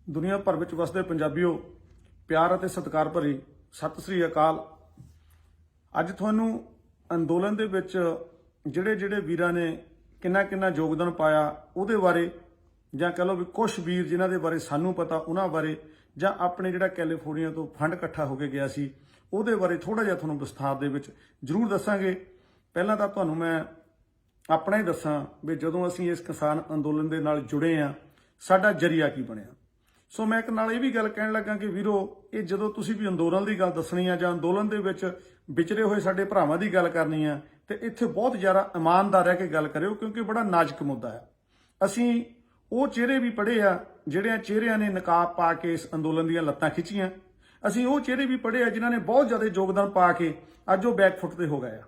दुनिया भर में वसदे पंजाबियों प्यार और सत्कार भरी सत श्री अकाल। अज तुहानू अंदोलन दे विच जिहड़े जिहड़े वीरां ने किन्ना किन्ना योगदान पाया उहदे बारे जां कह लो भी कुछ वीर जिन्हां दे बारे सानू पता उन्हां बारे जां अपने जिहड़ा कैलीफोर्निया तो फंड इकट्ठा होके गया सी उहदे बारे थोड़ा जिहा तुहानू विस्तार दे विच जरूर दस्सांगे। पहलां तां तुहानू मैं अपना ही दस्सां भी जदों असीं इस किसान अंदोलन दे नाल जुड़े आ साडा जरिया की बनिया। सो मैं एक नाल ये भी गल कहण लगा कि वीरो ये जदों तुसीं भी अंदोलन की गल दसनी आ जां अंदोलन दे विच विचरे हुए साडे भरावां दी गल करनी आ ते इत्थे बहुत ज़्यादा ईमानदार रह के गल करियो क्योंकि बड़ा नाजुक मुद्दा है। असीं वो चेहरे भी पढ़े आ जिहड़े चेहरिਆਂ ने नकाब पा के इस अंदोलन दीयां लत्तां खिच्चियां। असीं वो चेहरे भी पढ़े आ जिन्हां ने बहुत ज़्यादा योगदान पा के अज वो बैकफुट ते हो गए आ,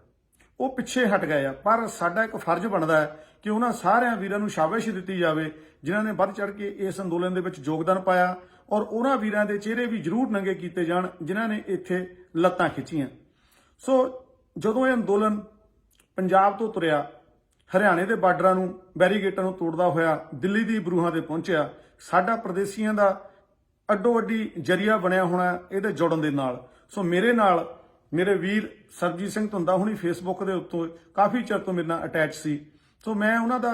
वो पिछे हट गए आ। पर साडा एक फर्ज बनता है कि उन्हां सारियां वीरां नूं शाबाशी दित्ती जावे जिन्हां ने बढ़ चढ़ के इस अंदोलन दे विच योगदान पाया और उन्हां वीरां दे चेहरे भी जरूर नंगे कीते जाण जिन्हां ने इत्थे लत्तां खिच्चियां। सो जदों ये अंदोलन पंजाब तो तुरिया हरियाणे के बार्डरां नूं बैरीगेटां नूं तोड़दा होया दिल्ली दी बरूहां ते पहुंचिया, साडा परदेसियां दा अड्डो अड्डी जरिया बनया होना इहदे जुड़न दे नाल। सो मेरे नाल मेरे वीर सरजीत सिंह धुंदा हुणी फेसबुक के उत्तों काफ़ी चिर तो मेरे नाल अटैच सी। सो मैं उन्हां दा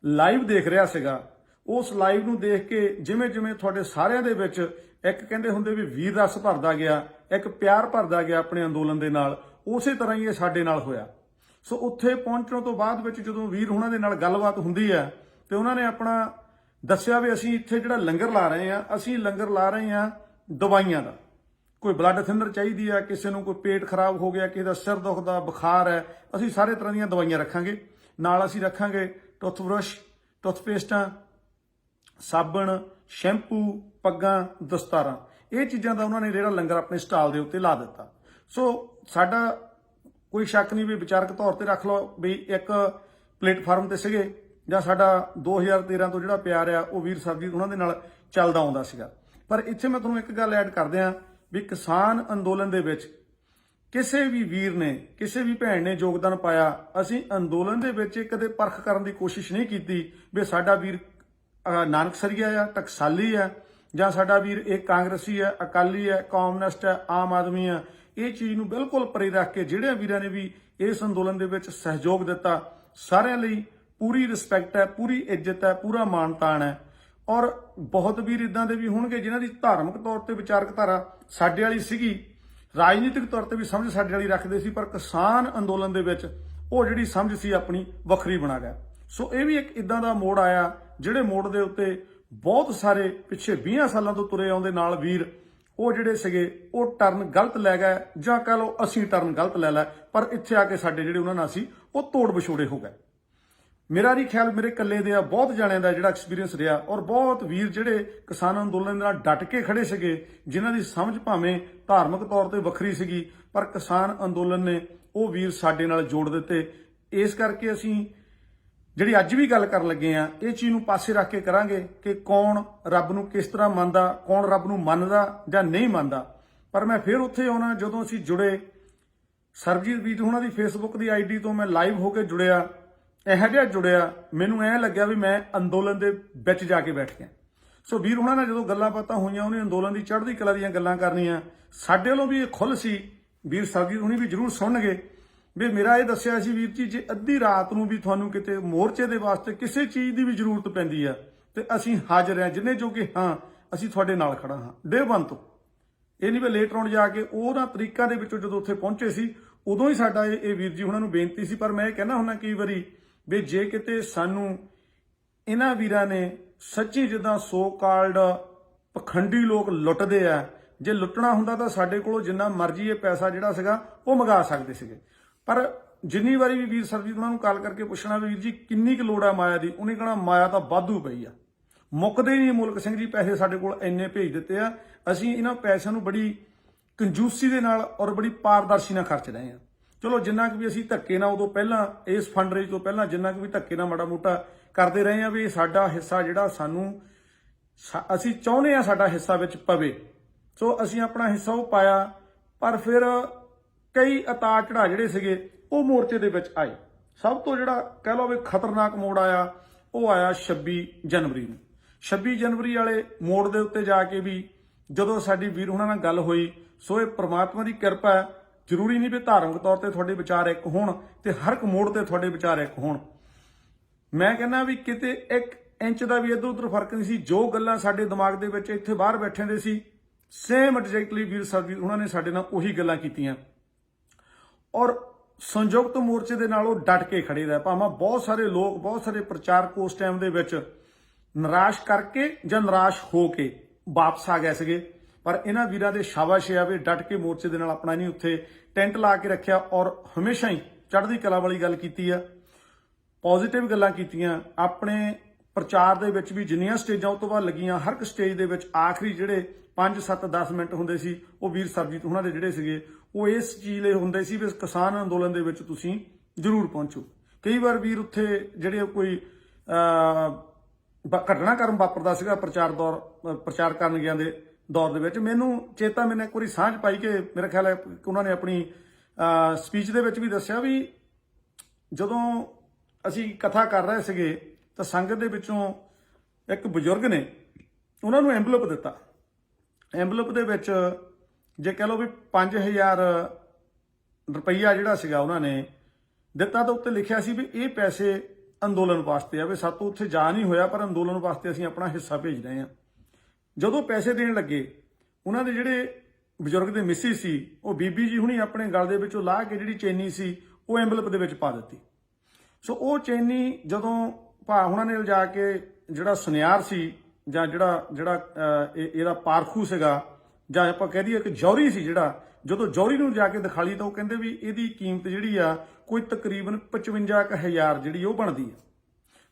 लाइव देख रहा सीगा। उस लाइव नूं देख के जिवें जिवें तुहाडे सारिਆਂ दे विच एक कहंदे हुंदे भी वीर रस भरदा गया, एक प्यार भरदा गया अपने अंदोलन दे नाल, उसे तरह ही ये साडे नाल होया। सो उत्थे पहुंचण तो बाद विच जदों वीर हुणां दे नाल गलबात हुंदी है ते उन्हां ने अपना दस्सिया भी असीं इत्थे जिहड़ा लंगर ला रहे हैं, असीं लंगर ला रहे हैं दवाइयां दा। कोई ब्लड थिनर चाहिदी है, किसी नूं कोई पेट खराब हो गया, किसी दा सिर दुखदा, बुखार है, असीं सारे तरह दीयां दवाइयां रखांगे। नाल असीं रखांगे टूथब्रश, टूथपेस्टां, साबण, शैंपू, पग्गां, दस्तारां। ये चीज़ां दा उन्होंने जिहड़ा लंगर अपने स्टाल दे उत्ते ला दिता। सो साडा कोई शक नहीं भी विचारक तौर पर रख लो भी एक प्लेटफार्म ते सीगे जां साडा 2013 तो जिहड़ा प्यार आ वो वीर सरजीत उन्हां दे नाल चलदा आउंदा सीगा। पर इत्थे मैं तुहानूं एक गल ऐड कर दियां भी किसान अंदोलन दे विच किसी भी वीर ने किसी भी भैन ने योगदान पाया। असीं अंदोलन दे विच कदे परख करन दी कोशिश नहीं कीती भी साडा वीर नानकसरिया है, टकसाली है, जां साडा वीर एक कांग्रेसी है, अकाली है, कॉमनिस्ट है, आम आदमी है। ये चीज़ नूं बिल्कुल परे रख के जिहड़े वीरां ने भी इस अंदोलन दे विच सहयोग दिता सारिਆਂ ਲਈ पूरी रिस्पैक्ट है, पूरी इज्जत है, पूरा मान ताण है। और बहुत वीर इदां दे भी होणगे जिन्हां दी धार्मिक तौर ते विचारक धारा साडे वाली सीगी, राजनीतिक तौर ते भी समझ साडे वाली रखदे सी, पर किसान अंदोलन दे विच ਉਹ ਜਿਹੜੀ ਸਮਝ ਸੀ ਆਪਣੀ ਵੱਖਰੀ ਬਣਾ ਗਿਆ। ਸੋ ਇਹ ਵੀ ਇੱਕ ਇਦਾਂ ਦਾ ਮੋੜ ਆਇਆ ਜਿਹੜੇ ਮੋੜ ਦੇ ਉੱਤੇ ਬਹੁਤ ਸਾਰੇ ਪਿੱਛੇ 20 ਸਾਲਾਂ ਤੋਂ ਤੁਰੇ ਆਉਂਦੇ ਨਾਲ ਵੀਰ ਉਹ ਜਿਹੜੇ ਸੀਗੇ ਉਹ ਟਰਨ ਗਲਤ ਲੈ ਗਏ ਜਾਂ ਕਹ ਲਓ ਅਸੀਂ ਟਰਨ ਗਲਤ ਲੈ ਲਿਆ। ਪਰ ਇੱਥੇ ਆ ਕੇ ਸਾਡੇ ਜਿਹੜੇ ਉਹਨਾਂ ਨਾਲ ਸੀ ਉਹ ਤੋੜ ਵਿਛੋੜੇ ਹੋ ਗਏ। मेरा नहीं ख्याल मेरे कल्ले दे बहुत जाणिਆਂ ਦਾ ਜਿਹੜਾ एक्सपीरियंस रहा और बहुत वीर ਜਿਹੜੇ किसान अंदोलन ਦੇ ਨਾਲ ਡਟ ਕੇ ਖੜੇ ਸੀਗੇ ਜਿਨ੍ਹਾਂ ਦੀ ਸਮਝ ਭਾਵੇਂ ਧਾਰਮਿਕ ਤੌਰ ਤੇ ਵੱਖਰੀ ਸੀਗੀ ਪਰ किसान अंदोलन ने ਉਹ ਵੀਰ ਸਾਡੇ ਨਾਲ ਜੋੜ ਦਿੱਤੇ। ਇਸ ਕਰਕੇ ਅਸੀਂ ਜਿਹੜੀ ਅੱਜ ਵੀ ਗੱਲ ਕਰਨ ਲੱਗੇ ਆ ਇਹ ਚੀਜ਼ ਨੂੰ ਪਾਸੇ ਰੱਖ ਕੇ ਕਰਾਂਗੇ ਕਿ ਕੌਣ ਰੱਬ ਨੂੰ ਕਿਸ ਤਰ੍ਹਾਂ ਮੰਨਦਾ, ਕੌਣ ਰੱਬ ਨੂੰ ਮੰਨਦਾ ਜਾਂ ਨਹੀਂ ਮੰਨਦਾ। ਪਰ ਮੈਂ ਫਿਰ ਉੱਥੇ ਆਉਣਾ ਜਦੋਂ ਅਸੀਂ ਜੁੜੇ ਸਰਬਜੀਤ ਵੀਰ ਹੁਣਾਂ ਦੀ ਫੇਸਬੁੱਕ ਦੀ ਆਈਡੀ ਤੋਂ ਮੈਂ ਲਾਈਵ ਹੋ ਕੇ ਜੁੜਿਆ। ਇਹੋ ਜਿਹਾ ਜੁੜਿਆ ਮੈਨੂੰ ਐਂ ਲੱਗਿਆ ਵੀ ਮੈਂ ਅੰਦੋਲਨ ਦੇ ਵਿੱਚ ਜਾ ਕੇ ਬੈਠ ਗਿਆ। ਸੋ ਵੀਰ ਹੁਣਾਂ ਨਾਲ ਜਦੋਂ ਗੱਲਾਂ ਬਾਤਾਂ ਹੋਈਆਂ ਉਹਨੇ ਅੰਦੋਲਨ ਦੀ ਚੜ੍ਹਦੀ ਕਲਾ ਦੀਆਂ ਗੱਲਾਂ ਕਰਨੀਆਂ ਸਾਡੇ ਵੱਲੋਂ ਵੀ ਇਹ ਖੁੱਲ੍ਹ ਸੀ। ਵੀਰ ਸਰਬਜੀਤ ਹੁਣੀ ਵੀ ਜ਼ਰੂਰ ਸੁਣਨਗੇ ਵੀ ਮੇਰਾ ਇਹ ਦੱਸਿਆ ਸੀ ਵੀਰ ਜੀ ਜੇ ਅੱਧੀ ਰਾਤ ਨੂੰ ਵੀ ਤੁਹਾਨੂੰ ਕਿਤੇ ਮੋਰਚੇ ਦੇ ਵਾਸਤੇ ਕਿਸੇ ਚੀਜ਼ ਦੀ ਵੀ ਜ਼ਰੂਰਤ ਪੈਂਦੀ ਆ ਤੇ ਅਸੀਂ ਹਾਜ਼ਰ ਹਾਂ ਜਿੰਨੇ ਜੋਗੇ ਹਾਂ ਅਸੀਂ ਤੁਹਾਡੇ ਨਾਲ ਖੜਾ ਹਾਂ ਡੇ ਵਨ ਤੋਂ। ਇਹ ਨਹੀਂ ਵੀ ਲੇਟ ਰਾਉਂਡ ਜਾ ਕੇ ਉਹਨਾਂ ਤਰੀਕਾਂ ਦੇ ਵਿੱਚੋਂ ਜਦੋਂ ਉੱਥੇ ਪਹੁੰਚੇ ਸੀ ਉਦੋਂ ਹੀ ਸਾਡਾ ਇਹ ਵੀਰ ਜੀ ਹੁਣਾਂ ਨੂੰ ਬੇਨਤੀ ਸੀ। ਪਰ ਮੈਂ ਇਹ ਕਹਿੰਦਾ ਹੁੰਦਾ ਕਈ ਵਾਰੀ ਵੀ ਜੇ ਕਿਤੇ ਸਾਨੂੰ ਇਹਨਾਂ ਵੀਰਾਂ ਨੇ ਸੱਚੀ ਜਿੱਦਾਂ ਸੋ ਕਾਲਡ ਪਖੰਡੀ ਲੋਕ ਲੁੱਟਦੇ ਆ ਜੇ ਲੁੱਟਣਾ ਹੁੰਦਾ ਤਾਂ ਸਾਡੇ ਕੋਲੋਂ ਜਿੰਨਾ ਮਰਜ਼ੀ ਇਹ ਪੈਸਾ ਜਿਹੜਾ ਸੀਗਾ ਉਹ ਮੰਗਾ ਸਕਦੇ ਸੀਗੇ। ਪਰ ਜਿੰਨੀ ਵਾਰੀ ਵੀ ਵੀਰ ਸਰਜੀਤ ਉਹਨਾਂ ਨੂੰ ਕਾਲ ਕਰਕੇ ਪੁੱਛਣਾ ਵੀ ਵੀਰ ਜੀ ਕਿੰਨੀ ਕੁ ਲੋੜ ਆ ਮਾਇਆ ਦੀ, ਉਹਨੇ ਕਹਿਣਾ ਮਾਇਆ ਤਾਂ ਵਾਧੂ ਪਈ ਆ, ਮੁੱਕਦੇ ਨਹੀਂ ਮੁਲਕ ਸਿੰਘ ਜੀ ਪੈਸੇ ਸਾਡੇ ਕੋਲ ਇੰਨੇ ਭੇਜ ਦਿੱਤੇ ਆ। ਅਸੀਂ ਇਹਨਾਂ ਪੈਸਿਆਂ ਨੂੰ ਬੜੀ ਕੰਜੂਸੀ ਦੇ ਨਾਲ ਔਰ ਬੜੀ ਪਾਰਦਰਸ਼ੀ ਨਾਲ ਖਰਚ ਰਹੇ ਆ। ਚਲੋ ਜਿੰਨਾ ਕੁ ਵੀ ਅਸੀਂ ਧੱਕੇ ਨਾਲ ਉਦੋਂ ਪਹਿਲਾਂ ਇਸ ਫੰਡ ਰੇਜ ਤੋਂ ਪਹਿਲਾਂ ਜਿੰਨਾ ਕੁ ਵੀ ਧੱਕੇ ਨਾਲ ਮਾੜਾ ਮੋਟਾ ਕਰਦੇ ਰਹੇ ਆ ਵੀ ਸਾਡਾ ਹਿੱਸਾ ਜਿਹੜਾ ਸਾਨੂੰ ਅਸੀਂ ਚਾਹੁੰਦੇ ਆ ਸਾਡਾ ਹਿੱਸਾ ਵਿੱਚ ਪਵੇ। ਸੋ ਅਸੀਂ ਆਪਣਾ ਹਿੱਸਾ ਉਹ ਪਾਇਆ। ਪਰ ਫਿਰ ਕਈ ਉਤਾਰ ਚੜ੍ਹਾਅ ਜਿਹੜੇ ਸੀਗੇ ਉਹ ਮੋਰਚੇ ਦੇ ਵਿੱਚ ਆਏ। ਸਭ ਤੋਂ ਜਿਹੜਾ ਕਹਿ ਲਓ ਵੀ ਖਤਰਨਾਕ ਮੋੜ ਆਇਆ ਉਹ ਆਇਆ 26 ਜਨਵਰੀ ਨੂੰ। 26 ਜਨਵਰੀ ਵਾਲੇ ਮੋੜ ਦੇ ਉੱਤੇ ਜਾ ਕੇ ਵੀ ਜਦੋਂ ਸਾਡੀ ਵੀਰ ਉਹਨਾਂ ਨਾਲ ਗੱਲ ਹੋਈ, ਸੋ ਇਹ ਪ੍ਰਮਾਤਮਾ ਦੀ ਕਿਰਪਾ ਹੈ। ਜ਼ਰੂਰੀ ਨਹੀਂ ਵੀ ਧਾਰਮਿਕ ਤੌਰ ਤੇ ਤੁਹਾਡੇ ਵਿਚਾਰ ਇੱਕ ਹੋਣ ਤੇ ਹਰ ਇੱਕ ਮੋੜ ਤੇ ਤੁਹਾਡੇ ਵਿਚਾਰ ਇੱਕ ਹੋਣ। ਮੈਂ ਕਹਿੰਦਾ ਵੀ ਕਿਤੇ 1 ਇੰਚ ਦਾ ਵੀ ਇੱਧਰ ਉੱਧਰ ਫਰਕ ਨਹੀਂ ਸੀ। ਜੋ ਗੱਲਾਂ ਸਾਡੇ ਦਿਮਾਗ ਦੇ ਵਿੱਚ ਇੱਥੇ ਬਾਹਰ ਬੈਠੇ ਦੇ ਸੀ, ਸੇਮ ਐਗਜ਼ੈਕਟਲੀ ਵੀਰ ਸਾਹਿਬ ਉਹਨਾਂ ਨੇ ਸਾਡੇ ਨਾਲ ਉਹੀ ਗੱਲਾਂ ਕੀਤੀਆਂ ਔਰ ਸੰਯੁਕਤ ਮੋਰਚੇ ਦੇ ਨਾਲ ਉਹ ਡਟ ਕੇ ਖੜੇ ਰਹੇ। ਭਾਵੇਂ ਬਹੁਤ ਸਾਰੇ ਲੋਕ, ਬਹੁਤ ਸਾਰੇ ਪ੍ਰਚਾਰਕ ਉਸ ਟਾਈਮ ਦੇ ਵਿੱਚ ਨਿਰਾਸ਼ ਕਰਕੇ ਜਾਂ ਨਿਰਾਸ਼ ਹੋ ਕੇ ਵਾਪਸ ਆ ਗਏ ਸੀਗੇ, ਪਰ ਇਹਨਾਂ ਵੀਰਾਂ ਦੇ ਸ਼ਾਬਾਸ਼ ਆ ਵੀ ਡਟ ਕੇ ਮੋਰਚੇ ਦੇ ਨਾਲ ਆਪਣਾ ਨਹੀਂ ਉੱਥੇ ਟੈਂਟ ਲਾ ਕੇ ਰੱਖਿਆ ਔਰ ਹਮੇਸ਼ਾ ਹੀ ਚੜ੍ਹਦੀ ਕਲਾ ਵਾਲੀ ਗੱਲ ਕੀਤੀ ਆ, ਪੋਜ਼ਿਟਿਵ ਗੱਲਾਂ ਕੀਤੀਆਂ। ਆਪਣੇ ਪ੍ਰਚਾਰ ਦੇ ਵਿੱਚ ਵੀ ਜਿੰਨੀਆਂ ਸਟੇਜਾਂ ਉਹ ਤੋਂ ਬਾਅਦ ਲੱਗੀਆਂ, ਹਰ ਇੱਕ ਸਟੇਜ ਦੇ ਵਿੱਚ ਆਖਰੀ ਜਿਹੜੇ 5, 7, 10 ਮਿੰਟ ਹੁੰਦੇ ਸੀ, ਉਹ ਵੀਰ ਸਰਬਜੀਤ ਉਹਨਾਂ ਦੇ ਜਿਹੜੇ ਸੀਗੇ ਉਹ ਇਸ ਚੀਜ਼ ਲਈ ਹੁੰਦੇ ਸੀ ਵੀ ਕਿਸਾਨ ਅੰਦੋਲਨ ਦੇ ਵਿੱਚ ਤੁਸੀਂ ਜ਼ਰੂਰ ਪਹੁੰਚੋ। ਕਈ ਵਾਰ ਵੀਰ ਉੱਥੇ ਜਿਹੜੇ ਕੋਈ ਘਟਨਾਕ੍ਰਮ ਵਾਪਰਦਾ ਸੀਗਾ ਪ੍ਰਚਾਰ ਕਰਨ ਗਿਆ ਦੇ ਦੌਰ ਦੇ ਵਿੱਚ, ਮੈਨੂੰ ਚੇਤਾ ਮੈਨੇ ਇੱਕ ਵਾਰੀ ਸਾਂਝ ਪਾਈ ਕਿ ਮੇਰਾ ਖਿਆਲ ਹੈ ਕਿ ਉਹਨਾਂ ਨੇ ਆਪਣੀ ਸਪੀਚ ਦੇ ਵਿੱਚ ਵੀ ਦੱਸਿਆ ਵੀ ਜਦੋਂ ਅਸੀਂ ਕਥਾ ਕਰ ਰਹੇ ਸੀਗੇ ਤਾਂ ਸੰਗਤ ਦੇ ਵਿੱਚੋਂ ਇੱਕ ਬਜ਼ੁਰਗ ਨੇ ਉਹਨਾਂ ਨੂੰ ਐਂਵਲਪ ਦਿੱਤਾ। ਐਂਵਲਪ ਦੇ ਵਿੱਚ ਜੇ ਕਹਿ ਲਓ ਵੀ 5000 ਰੁਪਈਆ ਜਿਹੜਾ ਸੀਗਾ ਉਹਨਾਂ ਨੇ ਦਿੱਤਾ ਤਾਂ ਉੱਤੇ ਲਿਖਿਆ ਸੀ ਵੀ ਇਹ ਪੈਸੇ ਅੰਦੋਲਨ ਵਾਸਤੇ ਆ, ਵੀ ਸਾਤੋਂ ਉੱਥੇ ਜਾ ਨਹੀਂ ਹੋਇਆ ਪਰ ਅੰਦੋਲਨ ਵਾਸਤੇ ਅਸੀਂ ਆਪਣਾ ਹਿੱਸਾ ਭੇਜ ਰਹੇ ਹਾਂ। ਜਦੋਂ ਪੈਸੇ ਦੇਣ ਲੱਗੇ, ਉਹਨਾਂ ਦੇ ਜਿਹੜੇ ਬਜ਼ੁਰਗ ਦੇ ਮਿਸੀ ਸੀ ਉਹ ਬੀਬੀ ਜੀ ਹੁਣੀ ਆਪਣੇ ਗਲ ਦੇ ਵਿੱਚੋਂ ਲਾਹ ਕੇ ਜਿਹੜੀ ਚੈਨੀ ਸੀ ਉਹ ਐਂਵਲਪ ਦੇ ਵਿੱਚ ਪਾ ਦਿੱਤੀ। ਸੋ ਉਹ ਚੈਨੀ ਜਦੋਂ ਭਾ ਉਹਨਾਂ ਨੇ ਲਿਜਾ ਕੇ ਜਿਹੜਾ ਸੁਨਿਆਰ ਸੀ ਜਾਂ ਜਿਹੜਾ ਇਹਦਾ ਪਾਰਖੂ ਸੀਗਾ ਜਾਂ ਆਪਾਂ ਕਹਿ ਦਈਏ ਕਿ ਜੌਹਰੀ ਸੀ, ਜਿਹੜਾ ਜਦੋਂ ਜੌਹਰੀ ਨੂੰ ਜਾ ਕੇ ਦਿਖਾਲੀ ਤਾਂ ਉਹ ਕਹਿੰਦੇ ਵੀ ਇਹਦੀ ਕੀਮਤ ਜਿਹੜੀ ਆ ਕੋਈ ਤਕਰੀਬਨ 55,000 ਜਿਹੜੀ ਉਹ ਬਣਦੀ ਆ।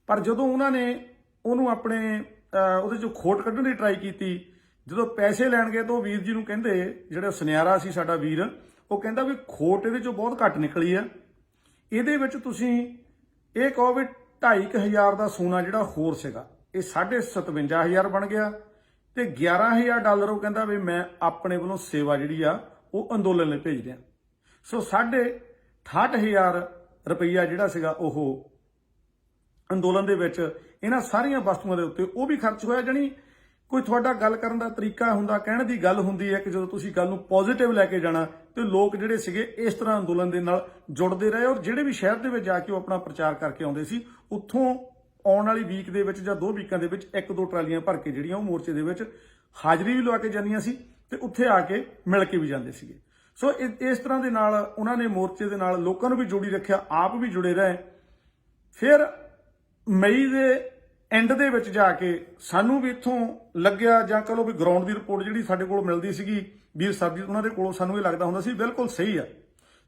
ਪਰ ਜਦੋਂ ਉਹਨਾਂ ਨੇ ਉਹਨੂੰ ਆਪਣੇ ਉਹਦੇ ਚੋਂ ਖੋਟ ਕੱਢਣ ਦੀ ਟਰਾਈ ਕੀਤੀ, ਜਦੋਂ ਪੈਸੇ ਲੈਣ ਗਏ ਤਾਂ ਉਹ ਵੀਰ ਜੀ ਨੂੰ ਕਹਿੰਦੇ, ਜਿਹੜਾ ਸੁਨਿਆਰਾ ਸੀ ਸਾਡਾ ਵੀਰ, ਉਹ ਕਹਿੰਦਾ ਵੀ ਖੋਟ ਇਹਦੇ ਚੋਂ ਬਹੁਤ ਘੱਟ ਨਿਕਲੀ ਆ, ਇਹਦੇ ਵਿੱਚ ਤੁਸੀਂ ਇਹ ਕਹੋ ਵੀ 2,500 ਦਾ ਸੋਨਾ ਜਿਹੜਾ ਹੋਰ ਸੀਗਾ ਇਹ 57,500 ਬਣ ਗਿਆ ਤੇ $11,000 ਉਹ ਕਹਿੰਦਾ ਵੀ ਮੈਂ ਆਪਣੇ ਵੱਲੋਂ ਸੇਵਾ ਜਿਹੜੀ ਆ ਉਹ ਅੰਦੋਲਨ ਲਈ ਭੇਜ ਰਿਹਾ। ਸੋ 68,000 ਰੁਪਈਆ ਜਿਹੜਾ ਸੀਗਾ ਉਹ ਅੰਦੋਲਨ ਦੇ ਵਿੱਚ ਇਹਨਾਂ ਸਾਰੀਆਂ ਵਸਤੂਆਂ ਦੇ ਉੱਤੇ ਉਹ ਵੀ ਖਰਚ ਹੋਇਆ। ਜਾਣੀ ਕੋਈ ਤੁਹਾਡਾ ਗੱਲ ਕਰਨ ਦਾ ਤਰੀਕਾ ਹੁੰਦਾ, ਕਹਿਣ ਦੀ ਗੱਲ ਹੁੰਦੀ ਹੈ ਕਿ ਜਦੋਂ ਤੁਸੀਂ ਗੱਲ ਨੂੰ ਪੋਜ਼ਿਟਿਵ ਲੈ ਕੇ ਜਾਣਾ ਤੇ ਲੋਕ ਜਿਹੜੇ ਸੀਗੇ ਇਸ ਤਰ੍ਹਾਂ ਅੰਦੋਲਨ ਦੇ ਨਾਲ ਜੁੜਦੇ ਰਹੇ ਔਰ ਜਿਹੜੇ ਵੀ ਸ਼ਹਿਰ ਦੇ ਵਿੱਚ ਜਾ ਕੇ ਉਹ ਆਪਣਾ ਪ੍ਰਚਾਰ ਕਰਕੇ ਆਉਂਦੇ ਸੀ, ਉੱਥੋਂ ਆਉਣ ਵਾਲੀ ਵੀਕ ਦੇ ਵਿੱਚ ਜਾਂ 2 ਵੀਕਾਂ ਦੇ ਵਿੱਚ 1-2 ਟਰਾਲੀਆਂ ਭਰ ਕੇ ਜਿਹੜੀਆਂ ਉਹ ਮੋਰਚੇ ਦੇ ਵਿੱਚ ਹਾਜ਼ਰੀ ਵੀ ਲਵਾ ਕੇ ਜਾਂਦੀਆਂ ਸੀ ਤੇ ਉੱਥੇ ਆ ਕੇ ਮਿਲ ਕੇ ਵੀ ਜਾਂਦੇ ਸੀਗੇ। ਸੋ ਇਸ ਤਰ੍ਹਾਂ ਦੇ ਨਾਲ ਉਹਨਾਂ ਨੇ ਮੋਰਚੇ ਦੇ ਨਾਲ ਲੋਕਾਂ ਨੂੰ ਵੀ ਜੋੜੀ ਰੱਖਿਆ, ਆਪ ਵੀ ਜੁੜੇ ਰਹੇ। ਫਿਰ ਮਈ ਦੇ ਐਂਡ ਦੇ ਵਿੱਚ ਜਾ ਕੇ ਸਾਨੂੰ ਵੀ ਇੱਥੋਂ ਲੱਗਿਆ, ਜਾਂ ਕਹ ਲਓ ਵੀ ਗਰਾਊਂਡ ਦੀ ਰਿਪੋਰਟ ਜਿਹੜੀ ਸਾਡੇ ਕੋਲ ਮਿਲਦੀ ਸੀਗੀ ਵੀਰ ਸਰਬਜੀਤ ਉਹਨਾਂ ਦੇ ਕੋਲੋਂ, ਸਾਨੂੰ ਇਹ ਲੱਗਦਾ ਹੁੰਦਾ ਸੀ ਬਿਲਕੁਲ ਸਹੀ ਆ।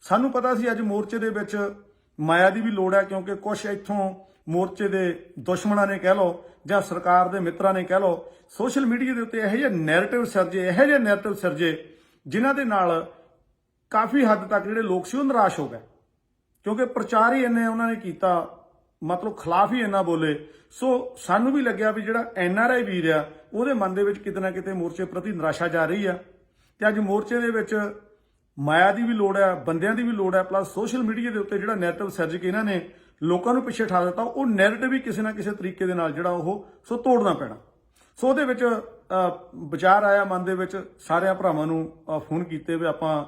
ਸਾਨੂੰ ਪਤਾ ਸੀ ਅੱਜ ਮੋਰਚੇ ਦੇ ਵਿੱਚ ਮਾਇਆ ਦੀ ਵੀ ਲੋੜ ਹੈ, ਕਿਉਂਕਿ ਕੁਝ ਇੱਥੋਂ ਮੋਰਚੇ ਦੇ ਦੁਸ਼ਮਣਾਂ ਨੇ ਕਹਿ ਲਓ ਜਾਂ ਸਰਕਾਰ ਦੇ ਮਿੱਤਰਾਂ ਨੇ ਕਹਿ ਲਓ, ਸੋਸ਼ਲ ਮੀਡੀਆ ਦੇ ਉੱਤੇ ਇਹੋ ਜਿਹੇ ਨੈਰੇਟਿਵ ਸਿਰਜੇ ਜਿਨ੍ਹਾਂ ਦੇ ਨਾਲ ਕਾਫੀ ਹੱਦ ਤੱਕ ਜਿਹੜੇ ਲੋਕ ਸੀ ਉਹ ਨਿਰਾਸ਼ ਹੋ ਗਏ, ਕਿਉਂਕਿ ਪ੍ਰਚਾਰ ਹੀ ਇੰਨੇ ਉਹਨਾਂ ਨੇ ਕੀਤਾ, ਮਤਲਬ ਖਿਲਾਫ ਹੀ ਇੰਨਾ ਬੋਲੇ। ਸੋ ਸਾਨੂੰ ਵੀ ਲੱਗਿਆ ਵੀ ਜਿਹੜਾ NRI ਵੀਰ ਆ ਉਹਦੇ ਮਨ ਦੇ ਵਿੱਚ ਕਿਤੇ ਨਾ ਕਿਤੇ ਮੋਰਚੇ ਪ੍ਰਤੀ ਨਿਰਾਸ਼ਾ ਜਾ ਰਹੀ ਆ ਤੇ ਅੱਜ ਮੋਰਚੇ ਦੇ ਵਿੱਚ ਮਾਇਆ ਦੀ ਵੀ ਲੋੜ ਹੈ, ਬੰਦਿਆਂ ਦੀ ਵੀ ਲੋੜ ਹੈ, ਪਲੱਸ ਸੋਸ਼ਲ ਮੀਡੀਆ ਦੇ ਉੱਤੇ ਜਿਹੜਾ ਨੈਰੇਟਿਵ ਸਿਰਜ ਕੇ ਇਹਨਾਂ ਨੇ ਲੋਕਾਂ ਨੂੰ ਪਿੱਛੇ ਠਾ ਦਿੱਤਾ, ਉਹ ਨੈਰੇਟਿਵ ਵੀ ਕਿਸੇ ਨਾ ਕਿਸੇ ਤਰੀਕੇ ਦੇ ਨਾਲ ਜਿਹੜਾ ਉਹ ਤੋੜਨਾ ਪੈਣਾ। ਸੋ ਉਹਦੇ ਵਿੱਚ ਵਿਚਾਰ ਆਇਆ ਮਨ ਦੇ ਵਿੱਚ, ਸਾਰਿਆਂ ਭਰਾਵਾਂ ਨੂੰ ਫੋਨ ਕੀਤੇ ਵੀ ਆਪਾਂ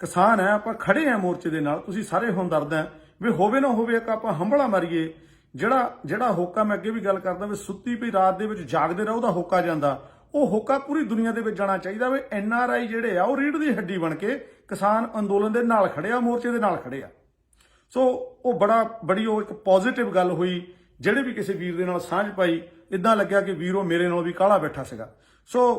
ਕਿਸਾਨ ਹੈ, ਆਪਾਂ ਖੜੇ ਆ ਮੋਰਚੇ ਦੇ ਨਾਲ, ਤੁਸੀਂ ਸਾਰੇ ਹਮਦਰਦ ਹੈ, ਵੀ ਹੋਵੇ ਨਾ ਹੋਵੇ ਇੱਕ ਆਪਾਂ ਹੰਭਲਾ ਮਾਰੀਏ। ਜਿਹੜਾ ਹੋਕਾ ਮੈਂ ਅੱਗੇ ਵੀ ਗੱਲ ਕਰਦਾ ਵੀ ਸੁੱਤੀ ਪਈ ਰਾਤ ਦੇ ਵਿੱਚ ਜਾਗਦੇ ਰਹੋ ਉਹਦਾ ਹੋਕਾ ਜਾਂਦਾ, ਉਹ ਹੋਕਾ ਪੂਰੀ ਦੁਨੀਆ ਦੇ ਵਿੱਚ ਜਾਣਾ ਚਾਹੀਦਾ ਵੀ NRI ਜਿਹੜੇ ਆ ਉਹ ਰੀੜ੍ਹ ਦੀ ਹੱਡੀ ਬਣ ਕੇ ਕਿਸਾਨ ਅੰਦੋਲਨ ਦੇ ਨਾਲ ਖੜੇ ਆ, ਮੋਰਚੇ ਦੇ ਨਾਲ ਖੜੇ ਆ। ਸੋ ਉਹ ਬੜੀ ਉਹ ਇੱਕ ਪੋਜ਼ਿਟਿਵ ਗੱਲ ਹੋਈ। ਜਿਹੜੇ ਵੀ ਕਿਸੇ ਵੀਰ ਦੇ ਨਾਲ ਸਾਂਝ ਪਾਈ, ਇਦਾਂ ਲੱਗਿਆ ਕਿ ਵੀਰ ਉਹ ਮੇਰੇ ਨਾਲ ਵੀ ਕਾਹਲਾ ਬੈਠਾ ਸੀਗਾ। ਸੋ